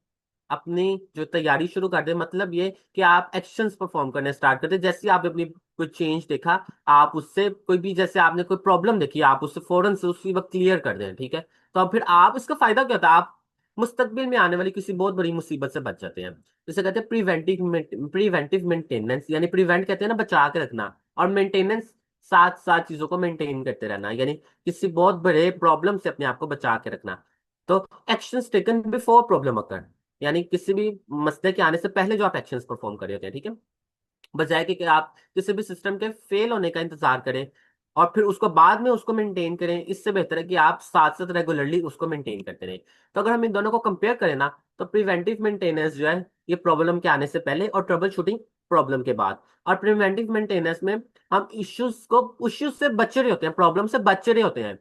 अपनी जो तैयारी शुरू कर दे, मतलब ये कि आप एक्शंस परफॉर्म करने स्टार्ट कर दे। जैसे ही आपने अपनी कोई चेंज देखा, आप उससे कोई भी, जैसे आपने कोई प्रॉब्लम देखी, आप उससे फौरन से उसी वक्त क्लियर कर दें, ठीक है। तो अब फिर आप इसका फायदा क्या होता है, आप मुस्तकबिल में आने वाली किसी बहुत बड़ी मुसीबत से बच जाते हैं। जिसे कहते हैं प्रिवेंटिव मेंटेनेंस, यानी प्रिवेंट कहते हैं ना बचा के रखना, और मेंटेनेंस साथ साथ चीजों को मेंटेन करते रहना, यानी किसी बहुत बड़े प्रॉब्लम से अपने आप को बचा के रखना। तो एक्शंस टेकन बिफोर प्रॉब्लम अकर, यानी किसी भी मसले के आने से पहले जो आप एक्शंस परफॉर्म कर रहे होते हैं, ठीक है। बजाय कि आप किसी भी सिस्टम के फेल होने का इंतजार करें और फिर उसको बाद में उसको मेंटेन करें, इससे बेहतर है कि आप साथ साथ रेगुलरली उसको मेंटेन करते रहें। तो अगर हम इन दोनों को कंपेयर करें ना, तो प्रिवेंटिव मेंटेनेंस जो है ये प्रॉब्लम के आने से पहले और ट्रबल शूटिंग प्रॉब्लम के बाद। और प्रिवेंटिव मेंटेनेंस में हम इश्यूज से बच रहे होते हैं, प्रॉब्लम से बच रहे होते हैं,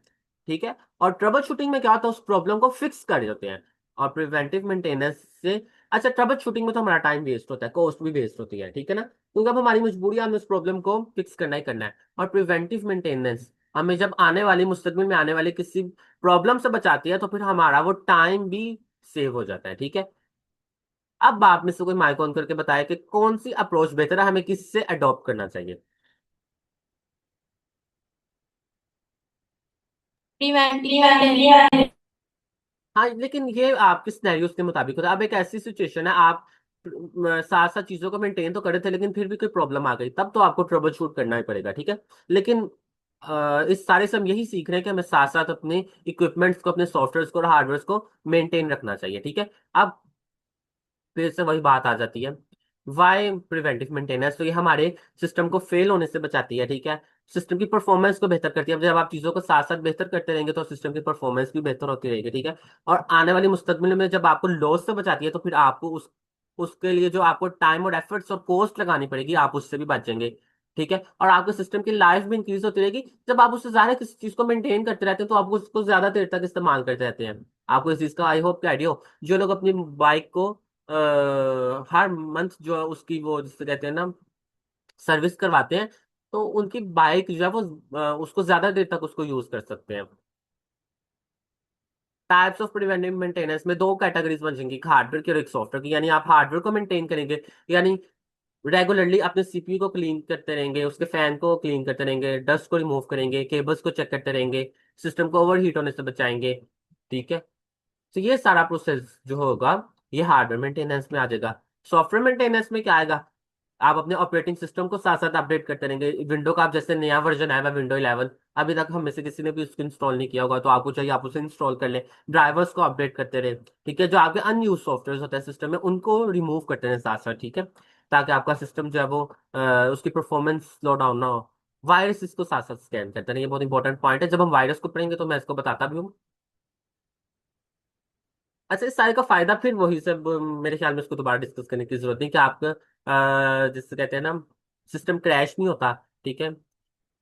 ठीक है। और ट्रबल शूटिंग में क्या होता है, उस प्रॉब्लम को फिक्स कर रहे होते हैं। और प्रिवेंटिव मेंटेनेंस से, अच्छा ट्रबल शूटिंग में तो हमारा टाइम वेस्ट होता है, कॉस्ट भी वेस्ट होती है, ठीक है ना, क्योंकि अब हमारी मजबूरी है, हमें उस प्रॉब्लम को फिक्स करना ही करना है। और प्रिवेंटिव मेंटेनेंस हमें जब आने वाली मुस्तकबिल में आने वाली किसी प्रॉब्लम से बचाती है, तो फिर हमारा वो टाइम भी सेव हो जाता है, ठीक है। अब आप में से कोई माइक ऑन करके बताए कि कौन सी अप्रोच बेहतर है, हमें किससे अडॉप्ट करना चाहिए?
Preventive maintenance.
हाँ, लेकिन ये आपके सिनेरियोस के मुताबिक होता है। अब एक ऐसी सिचुएशन है, आप साथ साथ चीजों को मेंटेन तो करे थे, लेकिन फिर भी कोई प्रॉब्लम आ गई, तब तो आपको ट्रबल शूट करना ही पड़ेगा, ठीक है। लेकिन इस सारे से हम यही सीख रहे हैं कि हमें साथ साथ अपने इक्विपमेंट्स को, अपने सॉफ्टवेयर को और हार्डवेयर को मेंटेन रखना चाहिए, ठीक है। अब फिर से वही बात आ जाती है, वाई प्रिवेंटिव मेंटेनेंस, तो ये हमारे सिस्टम को फेल होने से बचाती है, ठीक है। सिस्टम की परफॉर्मेंस को बेहतर करती है। अब जब आप चीजों को साथ साथ बेहतर करते रहेंगे तो सिस्टम की परफॉर्मेंस भी बेहतर होती रहेगी, ठीक है। और आने वाली मुस्तकबिल में जब आपको लॉस से बचाती है, तो फिर आपको उसके लिए जो आपको टाइम और एफर्ट्स और कॉस्ट लगानी पड़ेगी, आप उससे भी बच जाएंगे, ठीक है। और आपके सिस्टम की लाइफ भी इंक्रीज होती रहेगी। जब आप उससे ज्यादा किसी चीज को मेंटेन करते रहते हैं तो आपको उसको ज्यादा देर तक इस्तेमाल करते रहते हैं। आपको इस चीज का आई होप का आइडिया हो, जो लोग अपनी बाइक को हर मंथ जो है उसकी वो जिसे कहते हैं ना सर्विस करवाते हैं, तो उनकी बाइक जो है वो उसको ज्यादा देर तक उसको यूज कर सकते हैं। टाइप्स ऑफ प्रिवेंटिव मेंटेनेंस में दो कैटेगरीज बन जाएंगी, एक हार्डवेयर की और एक सॉफ्टवेयर की। यानी आप हार्डवेयर को मेंटेन करेंगे, यानी रेगुलरली अपने सीपीयू को क्लीन करते रहेंगे, उसके फैन को क्लीन करते रहेंगे, डस्ट को रिमूव करेंगे, केबल्स को चेक करते रहेंगे, सिस्टम को ओवर हीट होने से बचाएंगे, ठीक है। तो ये सारा प्रोसेस जो होगा ये हार्डवेयर मेंटेनेंस में आ जाएगा। सॉफ्टवेयर मेंटेनेंस में क्या आएगा, आप अपने ऑपरेटिंग सिस्टम को साथ साथ अपडेट करते रहेंगे। विंडो का आप जैसे नया वर्जन आया हुआ विंडो 11, अभी तक हम में से किसी ने भी उसको इंस्टॉल नहीं किया होगा, तो आपको चाहिए आप उसे इंस्टॉल कर लें। ड्राइवर्स को अपडेट करते रहे, ठीक है। जो आपके अनयूज सॉफ्टवेयर होते हैं सिस्टम में उनको रिमूव करते रहे साथ साथ, ठीक है, ताकि आपका सिस्टम जो है वो उसकी परफॉर्मेंस स्लो डाउन ना हो। वायरस इसको साथ साथ स्कैन करते हैं, ये बहुत इंपॉर्टेंट पॉइंट है। जब हम वायरस को पढ़ेंगे तो मैं इसको बताता भी हूँ। अच्छा, इस सारे का फायदा फिर वही सब मेरे ख्याल में इसको दोबारा डिस्कस करने की जरूरत नहीं, कि आपका जिससे कहते हैं ना सिस्टम क्रैश नहीं होता, ठीक है।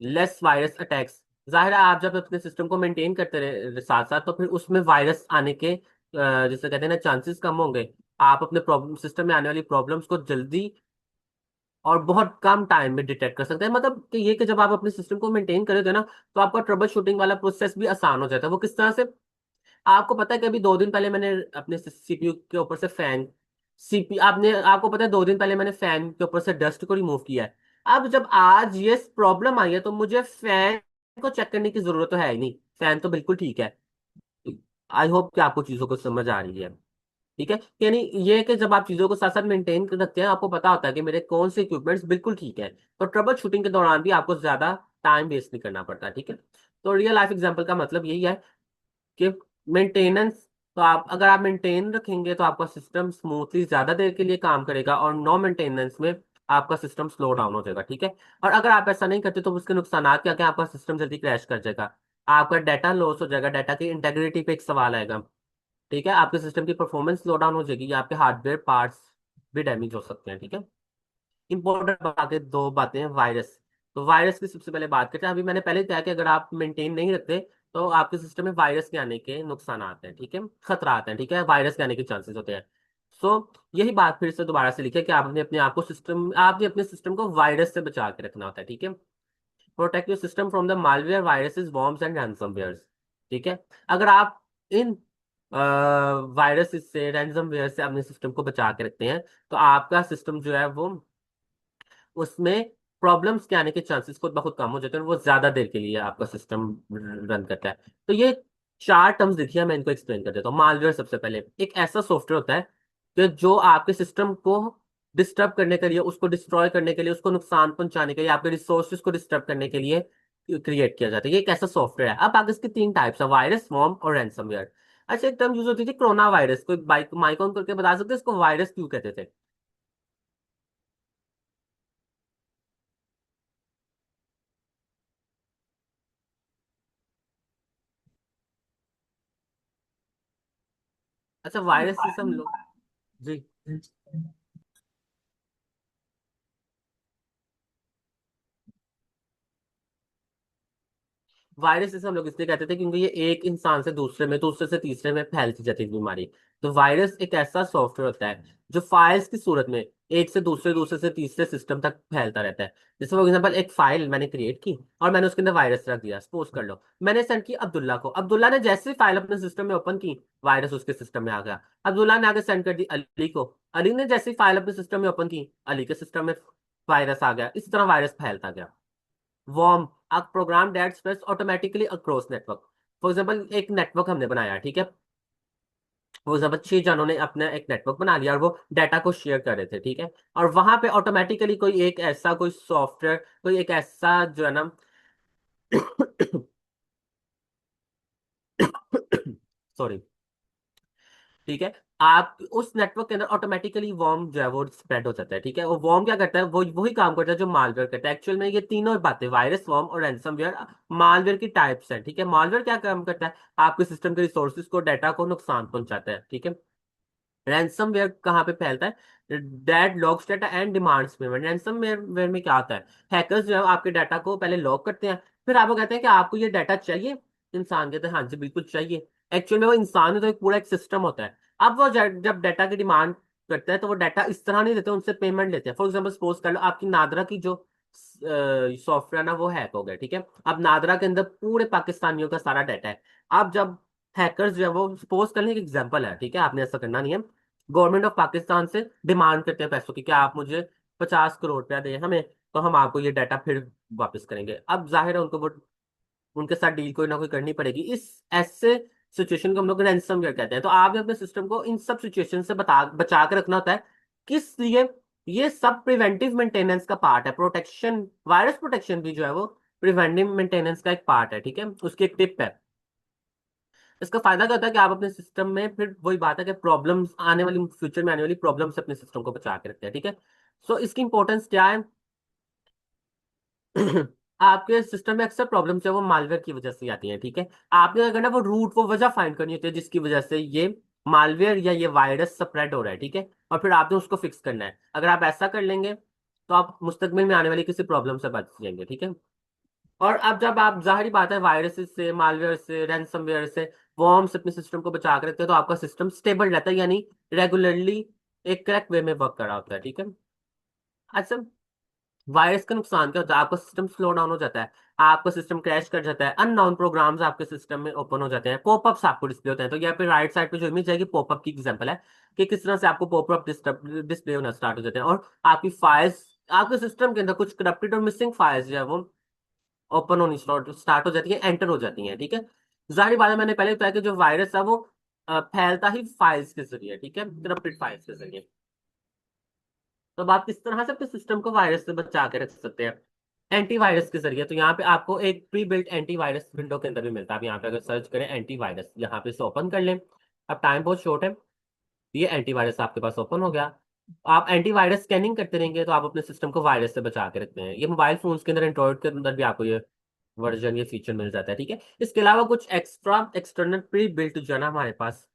लेस वायरस अटैक्स, जाहिर है आप जब अपने सिस्टम को मेंटेन करते रहे साथ साथ, तो फिर उसमें वायरस आने के जिसे कहते हैं ना चांसेस कम होंगे। आप अपने प्रॉब्लम सिस्टम में आने वाली प्रॉब्लम्स को जल्दी और बहुत कम टाइम में डिटेक्ट कर सकते हैं। मतलब कि ये कि जब आप अपने सिस्टम को मेंटेन करोगे ना, तो आपका ट्रबल शूटिंग वाला प्रोसेस भी आसान हो जाता है। वो किस तरह से, आपको पता है कि अभी 2 दिन पहले मैंने अपने सीपीयू के ऊपर से फैन, सीपी आपने आपको पता है 2 दिन पहले मैंने फैन के ऊपर से डस्ट को रिमूव किया है। अब जब आज ये प्रॉब्लम आई है, तो मुझे फैन को चेक करने की जरूरत तो है ही नहीं, फैन तो बिल्कुल ठीक है। आई होप कि आपको चीजों को समझ आ रही है, ठीक है। यानी ये कि जब आप चीजों को साथ साथ मेंटेन कर रखते हैं, आपको पता होता है कि मेरे कौन से इक्विपमेंट्स बिल्कुल ठीक है, तो ट्रबल शूटिंग के दौरान भी आपको ज्यादा टाइम वेस्ट नहीं करना पड़ता, ठीक है। तो रियल लाइफ एग्जांपल का मतलब यही है कि मेंटेनेंस, तो आप अगर आप मेंटेन रखेंगे तो आपका सिस्टम स्मूथली ज्यादा देर के लिए काम करेगा, और नो मेंटेनेंस में आपका सिस्टम स्लो डाउन हो जाएगा, ठीक है। और अगर आप ऐसा नहीं करते तो उसके नुकसान क्या क्या, आपका सिस्टम जल्दी क्रैश कर जाएगा, आपका डाटा लॉस हो जाएगा, डाटा की इंटेग्रिटी पे एक सवाल आएगा, ठीक है। आपके सिस्टम की परफॉर्मेंस स्लो डाउन हो जाएगी, या आपके हार्डवेयर पार्ट्स भी डैमेज हो सकते हैं, ठीक है। इंपॉर्टेंट बातें, 2 बातें हैं। वायरस, तो वायरस की सबसे पहले बात करते हैं। अभी मैंने पहले कहा कि अगर आप मेंटेन नहीं रखते, तो आपके सिस्टम में वायरस के आने के नुकसान आते हैं, ठीक है, खतरा आते हैं, ठीक है, वायरस के आने के चांसेस होते हैं। सो यही बात फिर से दोबारा से लिखे कि आपने अपने आप को सिस्टम आपने अपने सिस्टम को वायरस से बचा के रखना होता है, ठीक है। Protect your system from the malware, viruses, worms and ransomwares, ठीक है। अगर आप इन वायरस से, रैंसमवेयर से अपने सिस्टम को बचा के रखते हैं, तो आपका सिस्टम जो है वो, उसमें प्रॉब्लम्स के आने के चांसेस खुद ब खुद कम हो जाते हैं, और वो ज्यादा देर के लिए आपका सिस्टम रन करता है। तो ये 4 टर्म्स देखिए, मैं इनको एक्सप्लेन कर देता हूँ। मालवेयर सबसे पहले एक ऐसा सॉफ्टवेयर होता है कि जो आपके सिस्टम को डिस्टर्ब करने के लिए, उसको डिस्ट्रॉय करने के लिए, उसको नुकसान पहुंचाने के लिए, आपके रिसोर्सेज को डिस्टर्ब करने के लिए क्रिएट किया जाता है। ये एक ऐसा सॉफ्टवेयर है। अब आगे इसके 3 टाइप्स है, वायरस, वॉर्म और रैंसमवेयर। अच्छा, एक टर्म यूज होती थी कोरोना वायरस, कोई माइक ऑन करके बता सकते हैं इसको वायरस क्यों कहते थे? अच्छा, वायरस से हम लोग, जी, वायरस जैसे हम लोग इसलिए कहते थे क्योंकि ये एक इंसान से दूसरे में, दूसरे से तीसरे में फैलती जाती है बीमारी। तो वायरस एक ऐसा सॉफ्टवेयर होता है जो फाइल्स की सूरत में एक से दूसरे, दूसरे से तीसरे सिस्टम तक फैलता रहता है। जैसे फॉर एग्जाम्पल, एक फाइल मैंने क्रिएट की और मैंने उसके अंदर वायरस रख दिया, सपोज कर लो मैंने सेंड की अब्दुल्ला को। अब्दुल्ला ने जैसे ही फाइल अपने सिस्टम में ओपन की, वायरस उसके सिस्टम में आ गया। अब्दुल्ला ने आगे सेंड कर दी अली को, अली ने जैसे ही फाइल अपने सिस्टम में ओपन की, अली के सिस्टम में वायरस आ गया। इस तरह वायरस फैलता गया। Worm, a program that spreads automatically across network। For example, एक नेटवर्क हमने बनाया, ठीक है। फॉर एग्जाम्पल, 6 जनों ने अपना एक नेटवर्क बना लिया और वो डाटा को शेयर कर रहे थे, ठीक है। और वहां पे ऑटोमेटिकली कोई एक ऐसा कोई सॉफ्टवेयर, कोई एक ऐसा जो है ना सॉरी, ठीक है, आप उस नेटवर्क के अंदर ऑटोमेटिकली वॉर्म जो है वो स्प्रेड हो जाता है, ठीक है। वो वॉर्म क्या करता है, वो वही काम करता है जो मालवेयर करता है। एक्चुअल में ये तीनों बातें, वायरस, वॉर्म और रैंसमवेयर, मालवेयर की टाइप्स हैं, ठीक है। मालवेयर क्या काम करता है, आपके सिस्टम के रिसोर्सेज को, डाटा को नुकसान पहुंचाता है, ठीक है। रैंसमवेयर कहाँ पे फैलता है, that locks data and demands payment. Ransomware में क्या होता है, हैकर्स जो है आपके डाटा को पहले लॉक करते हैं, फिर आपको कहते हैं कि आपको ये डाटा चाहिए। इंसान कहते हैं हाँ जी बिल्कुल चाहिए। एक्चुअल में वो इंसान है, तो एक पूरा एक सिस्टम होता है। अब वो जब डाटा की डिमांड करता है, तो वो डाटा इस तरह नहीं देते, उनसे पेमेंट लेते हैं। फॉर एग्जाम्पल, सपोज कर लो आपकी नादरा की जो सॉफ्टवेयर ना वो हैक हो गया, ठीक है। अब नादरा के अंदर पूरे पाकिस्तानियों का सारा डाटा है। अब जब हैकर्स जो है वो, सपोज करने एक एग्जांपल है, ठीक है, आपने ऐसा करना नहीं है, गवर्नमेंट ऑफ पाकिस्तान से डिमांड करते हैं पैसों की, क्या आप मुझे 50 करोड़ रुपया दें हमें, तो हम आपको ये डाटा फिर वापस करेंगे। अब जाहिर है उनको वो, उनके साथ डील कोई ना कोई करनी पड़ेगी। इस ऐसे सिचुएशन को हम लोग रैंसमवेयर कहते हैं। तो आपने अपने सिस्टम को इन सब सिचुएशन से बचा के रखना होता है। किस लिए? ये सब प्रिवेंटिव मेंटेनेंस का पार्ट है। प्रोटेक्शन, वायरस प्रोटेक्शन भी जो है वो प्रिवेंटिव मेंटेनेंस का एक पार्ट है, ठीक है, उसकी एक टिप है। इसका फायदा क्या होता है कि आप अपने सिस्टम में, फिर वही बात है कि प्रॉब्लम्स आने वाली, फ्यूचर में आने वाली प्रॉब्लम से अपने सिस्टम को बचा के रखते हैं, ठीक है। सो इसकी इंपॉर्टेंस क्या है? आपके सिस्टम में अक्सर प्रॉब्लम्स है वो मालवेयर की वजह से आती हैं, ठीक है। आपने क्या करना है, वो रूट, वो वजह फाइंड करनी होती है जिसकी वजह से ये मालवेयर या ये वायरस स्प्रेड हो रहा है, ठीक है। और फिर आपने उसको फिक्स करना है। अगर आप ऐसा कर लेंगे तो आप मुस्तकबिल में आने वाली किसी प्रॉब्लम से बच जाएंगे, ठीक है। और अब जब आप, जाहिर बात है, वायरसेस से, मालवेयर से, रैंसमवेयर से, वॉर्म से अपने सिस्टम को बचा के रखते हैं, तो आपका सिस्टम स्टेबल रहता है, यानी रेगुलरली एक करेक्ट वे में वर्क कर रहा होता है, ठीक है। अच्छा, वायरस का नुकसान क्या होता है? आपका सिस्टम स्लो डाउन हो जाता है, आपका सिस्टम क्रैश कर जाता है, अननोन प्रोग्राम्स आपके सिस्टम में ओपन हो जाते हैं, पॉपअप्स आपको डिस्प्ले होते हैं। तो यहाँ पे राइट साइड पे जो इमेज जाएगी पॉपअप की एग्जांपल है कि किस तरह से आपको पॉपअप डिस्प्ले होना स्टार्ट हो जाते हैं, और आपकी फाइल्स, आपके सिस्टम के अंदर कुछ करप्टेड और मिसिंग फाइल्स जो है वो ओपन होनी स्टार्ट हो जाती है, एंटर हो जाती है, ठीक है। जाहिर बात है, मैंने पहले बताया कि जो वायरस है वो फैलता ही फाइल्स के जरिए, ठीक है, करप्टेड फाइल्स के जरिए। तो अब आप किस तरह से अपने सिस्टम को वायरस से बचा के रख सकते हैं? एंटीवायरस के जरिए। तो यहाँ पे आपको एक प्री बिल्ट एंटीवायरस विंडो के अंदर भी मिलता है। आप यहाँ पे अगर सर्च करें एंटीवायरस, यहाँ पे इसे ओपन कर लें। अब टाइम बहुत शॉर्ट है, ये एंटीवायरस आपके पास ओपन हो गया। आप एंटीवायरस स्कैनिंग करते रहेंगे तो आप अपने सिस्टम को वायरस से बचा के रखते हैं। ये मोबाइल फोन्स के अंदर, एंड्रॉइड के अंदर भी आपको ये वर्जन, ये फीचर मिल जाता है, ठीक है। इसके अलावा कुछ एक्स्ट्रा एक्सटर्नल प्री बिल्ट जो है ना हमारे पास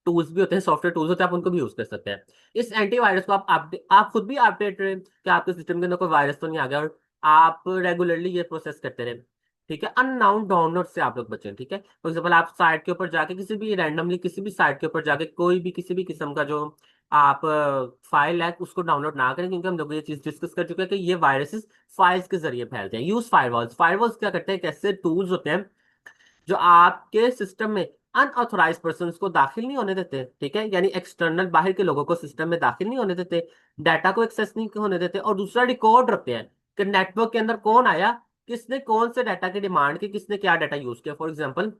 टूल्स भी होते हैं, सॉफ्टवेयर टूल्स होते हैं, आप उनको भी यूज कर सकते हैं। इस एंटीवायरस को आप खुद भी अपडेट रहे कि आपके सिस्टम के अंदर कोई वायरस तो नहीं आ गया, और आप रेगुलरली ये प्रोसेस करते रहे, ठीक है। अननाउन डाउनलोड से आप लोग बचें, ठीक है। फॉर एग्जाम्पल, आप साइट के ऊपर जाके किसी भी रैंडमली किसी भी साइट के ऊपर जाके कोई भी किसी भी किस्म का जो आप फाइल है उसको डाउनलोड ना करें, क्योंकि हम लोग ये चीज डिस्कस कर चुके हैं कि ये वायरसेस फाइल्स के जरिए फैलते हैं। Use firewalls. फायरवॉल्स क्या करते हैं? एक ऐसे टूल्स होते हैं जो आपके सिस्टम में अनऑथोराइज पर्सन को दाखिल नहीं होने देते, ठीक है, यानी एक्सटर्नल बाहर के लोगों को सिस्टम में दाखिल नहीं होने देते, डाटा को एक्सेस नहीं होने देते, और दूसरा रिकॉर्ड रखते हैं कि नेटवर्क के अंदर कौन आया, किसने कौन से डाटा की डिमांड की, किसने क्या डाटा यूज किया। फॉर एग्जाम्पल,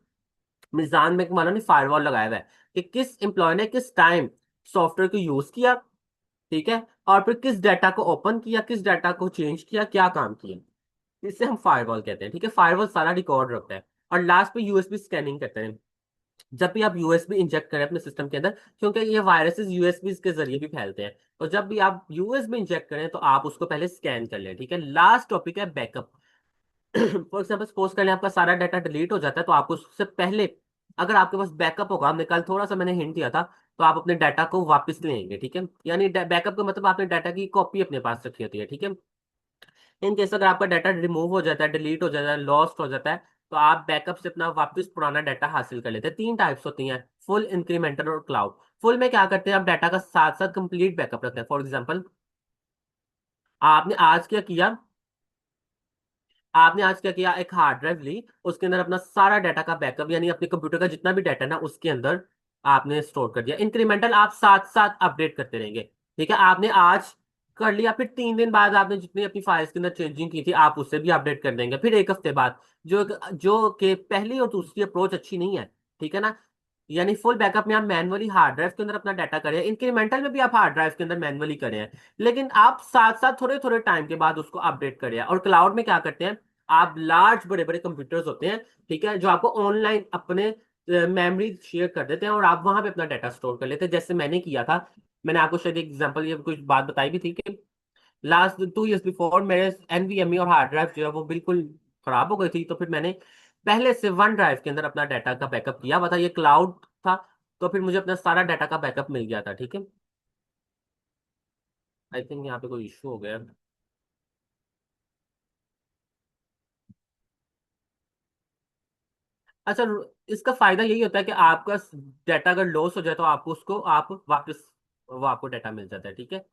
मिजान में मानो ने फायरवॉल लगाया हुआ है कि किस एम्प्लॉय ने किस टाइम सॉफ्टवेयर को यूज किया, ठीक है, और फिर किस डाटा को ओपन किया, किस डाटा को चेंज किया, क्या काम किया। इसे हम फायरवॉल कहते हैं, ठीक है। फायरवॉल सारा रिकॉर्ड रखता है। और लास्ट पे यूएसबी स्कैनिंग करते हैं। जब भी आप यूएसबी इंजेक्ट करें अपने सिस्टम के अंदर, क्योंकि ये वायरसेस यूएसबी के जरिए भी फैलते हैं, तो जब भी आप यूएसबी इंजेक्ट करें तो आप उसको पहले स्कैन कर लें, ठीक है। लास्ट टॉपिक है बैकअप। फॉर एग्जाम्पल, सपोज कर लें आपका सारा डाटा डिलीट हो जाता है, तो आपको उससे पहले, अगर आपके पास बैकअप होगा, हमने कल थोड़ा सा मैंने हिंट दिया था, तो आप अपने डाटा को वापस लेंगे, ठीक है। यानी बैकअप का मतलब आपने डाटा की कॉपी अपने पास रखी होती है, ठीक है। इन केस अगर आपका डाटा रिमूव हो जाता है, डिलीट हो जाता है, लॉस्ट हो जाता है, तो आप बैकअप से अपना वापस पुराना डाटा हासिल कर लेते हैं। तीन टाइप्स होती हैं, फुल, इंक्रीमेंटल और क्लाउड। फुल में क्या करते हैं? आप डाटा का साथ साथ कंप्लीट बैकअप रखते हैं। फॉर एग्जांपल, आपने आज क्या किया, एक हार्ड ड्राइव ली, उसके अंदर अपना सारा डाटा का बैकअप, यानी अपने कंप्यूटर का जितना भी डाटा ना उसके अंदर आपने स्टोर कर दिया। इंक्रीमेंटल, आप साथ साथ अपडेट करते रहेंगे, ठीक है। आपने आज कर लिया, फिर 3 दिन बाद आपने जितनी अपनी फाइल्स के अंदर चेंजिंग की थी आप उससे भी अपडेट कर देंगे, फिर एक हफ्ते बाद। जो कि पहली और दूसरी अप्रोच अच्छी नहीं है, ठीक है ना। यानी फुल बैकअप में आप मैनुअली हार्ड ड्राइव के अंदर अपना डाटा करें, इंक्रीमेंटल में भी आप हार्ड ड्राइव के अंदर मैनुअली करें, लेकिन आप साथ साथ थोड़े थोड़े टाइम के बाद उसको अपडेट करें। और क्लाउड में क्या करते हैं? आप लार्ज बड़े बड़े कंप्यूटर्स होते हैं, ठीक है, जो आपको ऑनलाइन अपने मेमोरी शेयर कर देते हैं, और आप वहां पे अपना डाटा स्टोर कर लेते हैं, जैसे मैंने किया था। मैंने आपको शायद एक एग्जांपल, ये कुछ बात बताई भी थी कि लास्ट 2 years बिफोर मेरे एनवीएमई और हार्ड ड्राइव जो है वो बिल्कुल खराब हो गई थी, तो फिर मैंने पहले से वन ड्राइव के अंदर अपना डाटा का बैकअप किया हुआ था, ये क्लाउड था। तो फिर मुझे अपना सारा डाटा का बैकअप मिल गया था, ठीक है। आई थिंक यहाँ पे कोई इशू हो गया। अच्छा, इसका फायदा यही होता है कि आपका डाटा अगर लॉस हो जाए तो आपको उसको आप वापस, वो आपको डाटा मिल जाता है, ठीक है।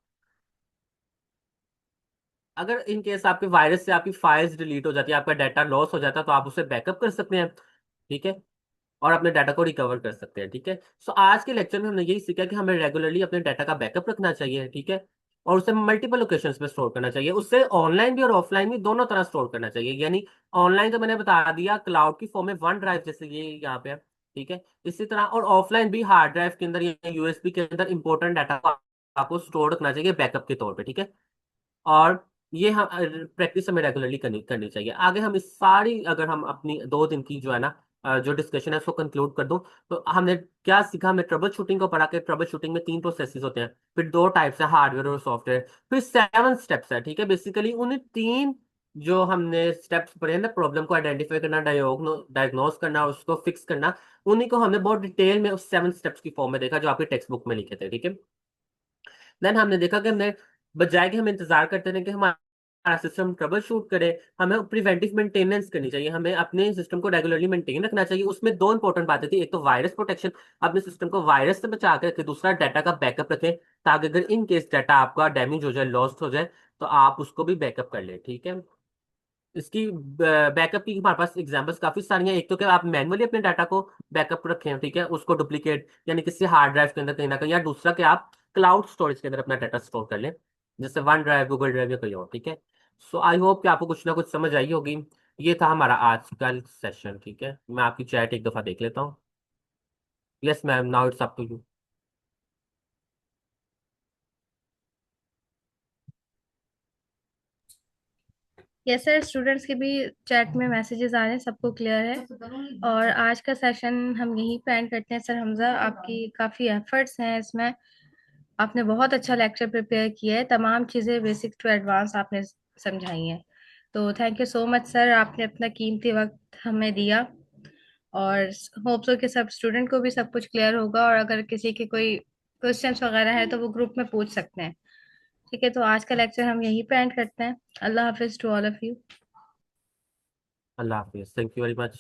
अगर इन केस आपके वायरस से आपकी फाइल्स डिलीट हो जाती है, आपका डाटा लॉस हो जाता है, तो आप उसे बैकअप कर सकते हैं, ठीक है, और अपने डाटा को रिकवर कर सकते हैं, ठीक है। सो आज के लेक्चर में हमने यही सीखा कि हमें रेगुलरली अपने डाटा का बैकअप रखना चाहिए, ठीक है, और उसे मल्टीपल लोकेशंस पे स्टोर करना चाहिए। उससे ऑनलाइन भी और ऑफलाइन भी दोनों तरह स्टोर करना चाहिए। यानी ऑनलाइन तो मैंने बता दिया, क्लाउड की फॉर्म में वन ड्राइव जैसे ये यहाँ पे है, ठीक है, इसी तरह, और ऑफलाइन भी हार्ड ड्राइव के अंदर या यूएसबी के अंदर इंपॉर्टेंट डाटा को आपको स्टोर रखना चाहिए बैकअप के तौर पर, ठीक है। और ये हम प्रैक्टिस हमें रेगुलरली करनी करनी चाहिए। आगे हम इस सारी, अगर हम अपनी 2 दिन की जो है ना जो डिस्कशन है उसको कंक्लूड कर दूं, तो हमने क्या सीखा? हमने ट्रबल शूटिंग को पढ़ा के ट्रबल शूटिंग में 3 प्रोसेसेस होते हैं, फिर 2 टाइप्स है, हार्डवेयर और सॉफ्टवेयर, फिर 7 स्टेप्स है। ठीक है, बेसिकली उन्हें 3 जो हमने स्टेप्स पढ़े हैं ना, प्रॉब्लम को आइडेंटिफाई करना, डायग्नोज करना और उसको फिक्स करना, उन्हीं को हमने बहुत डिटेल में उस 7 स्टेप्स की फॉर्म में देखा जो आपकी टेक्स्ट बुक में लिखे थे। ठीक है, देन हमने देखा कि हमने, बजाय कि हम इंतजार करते रहे कि हमारा सिस्टम ट्रबल शूट करे, हमें प्रिवेंटिव मेंटेनेंस करनी चाहिए, हमें अपने सिस्टम को रेगुलरली मेंटेन रखना चाहिए। उसमें 2 इंपॉर्टेंट बातें थी, एक तो वायरस प्रोटेक्शन, अपने सिस्टम को वायरस से बचा के रखें, दूसरा डाटा का बैकअप रखें, ताकि अगर इन केस डाटा आपका डैमेज हो जाए, लॉस्ट हो जाए, तो आप उसको भी बैकअप कर लें। ठीक है, इसकी बैकअप की हमारे पास एग्जांपल्स काफी सारी हैं। एक तो क्या आप मैनुअली अपने डाटा को बैकअप रखें, ठीक है, उसको डुप्लीकेट यानी किसी हार्ड ड्राइव के अंदर कहीं ना कहीं, या दूसरा कि आप क्लाउड स्टोरेज के अंदर अपना डाटा स्टोर कर लें, जैसे वन ड्राइव, गूगल ड्राइव या कोई और। ठीक है, सो आई होप कि आपको कुछ ना कुछ समझ आई होगी। ये था हमारा आज का सेशन। ठीक है, मैं आपकी चैट एक दफा देख लेता हूँ। Yes ma'am, now it's up to you.
Yes sir, students के भी चैट में मैसेजेस आ रहे हैं, सबको क्लियर है। और आज का सेशन हम यहीं पे एंड करते हैं। सर हमजा, आपकी काफ़ी एफर्ट्स हैं इसमें, आपने बहुत अच्छा लेक्चर प्रिपेयर किया है, तमाम चीज़ें बेसिक टू एडवांस आपने समझाई हैं। तो thank you so much sir, आपने अपना कीमती वक्त हमें दिया। और होप सो कि सब स्टूडेंट को भी सब कुछ क्लियर होगा, और अगर किसी के कोई क्वेश्चंस वगैरह है तो वो ग्रुप में पूछ सकते हैं। ठीक है, तो आज का लेक्चर हम यहीं पे एंड करते हैं। अल्लाह हाफिज टू ऑल ऑफ यू।
अल्लाह हाफिज, थैंक यू वेरी मच।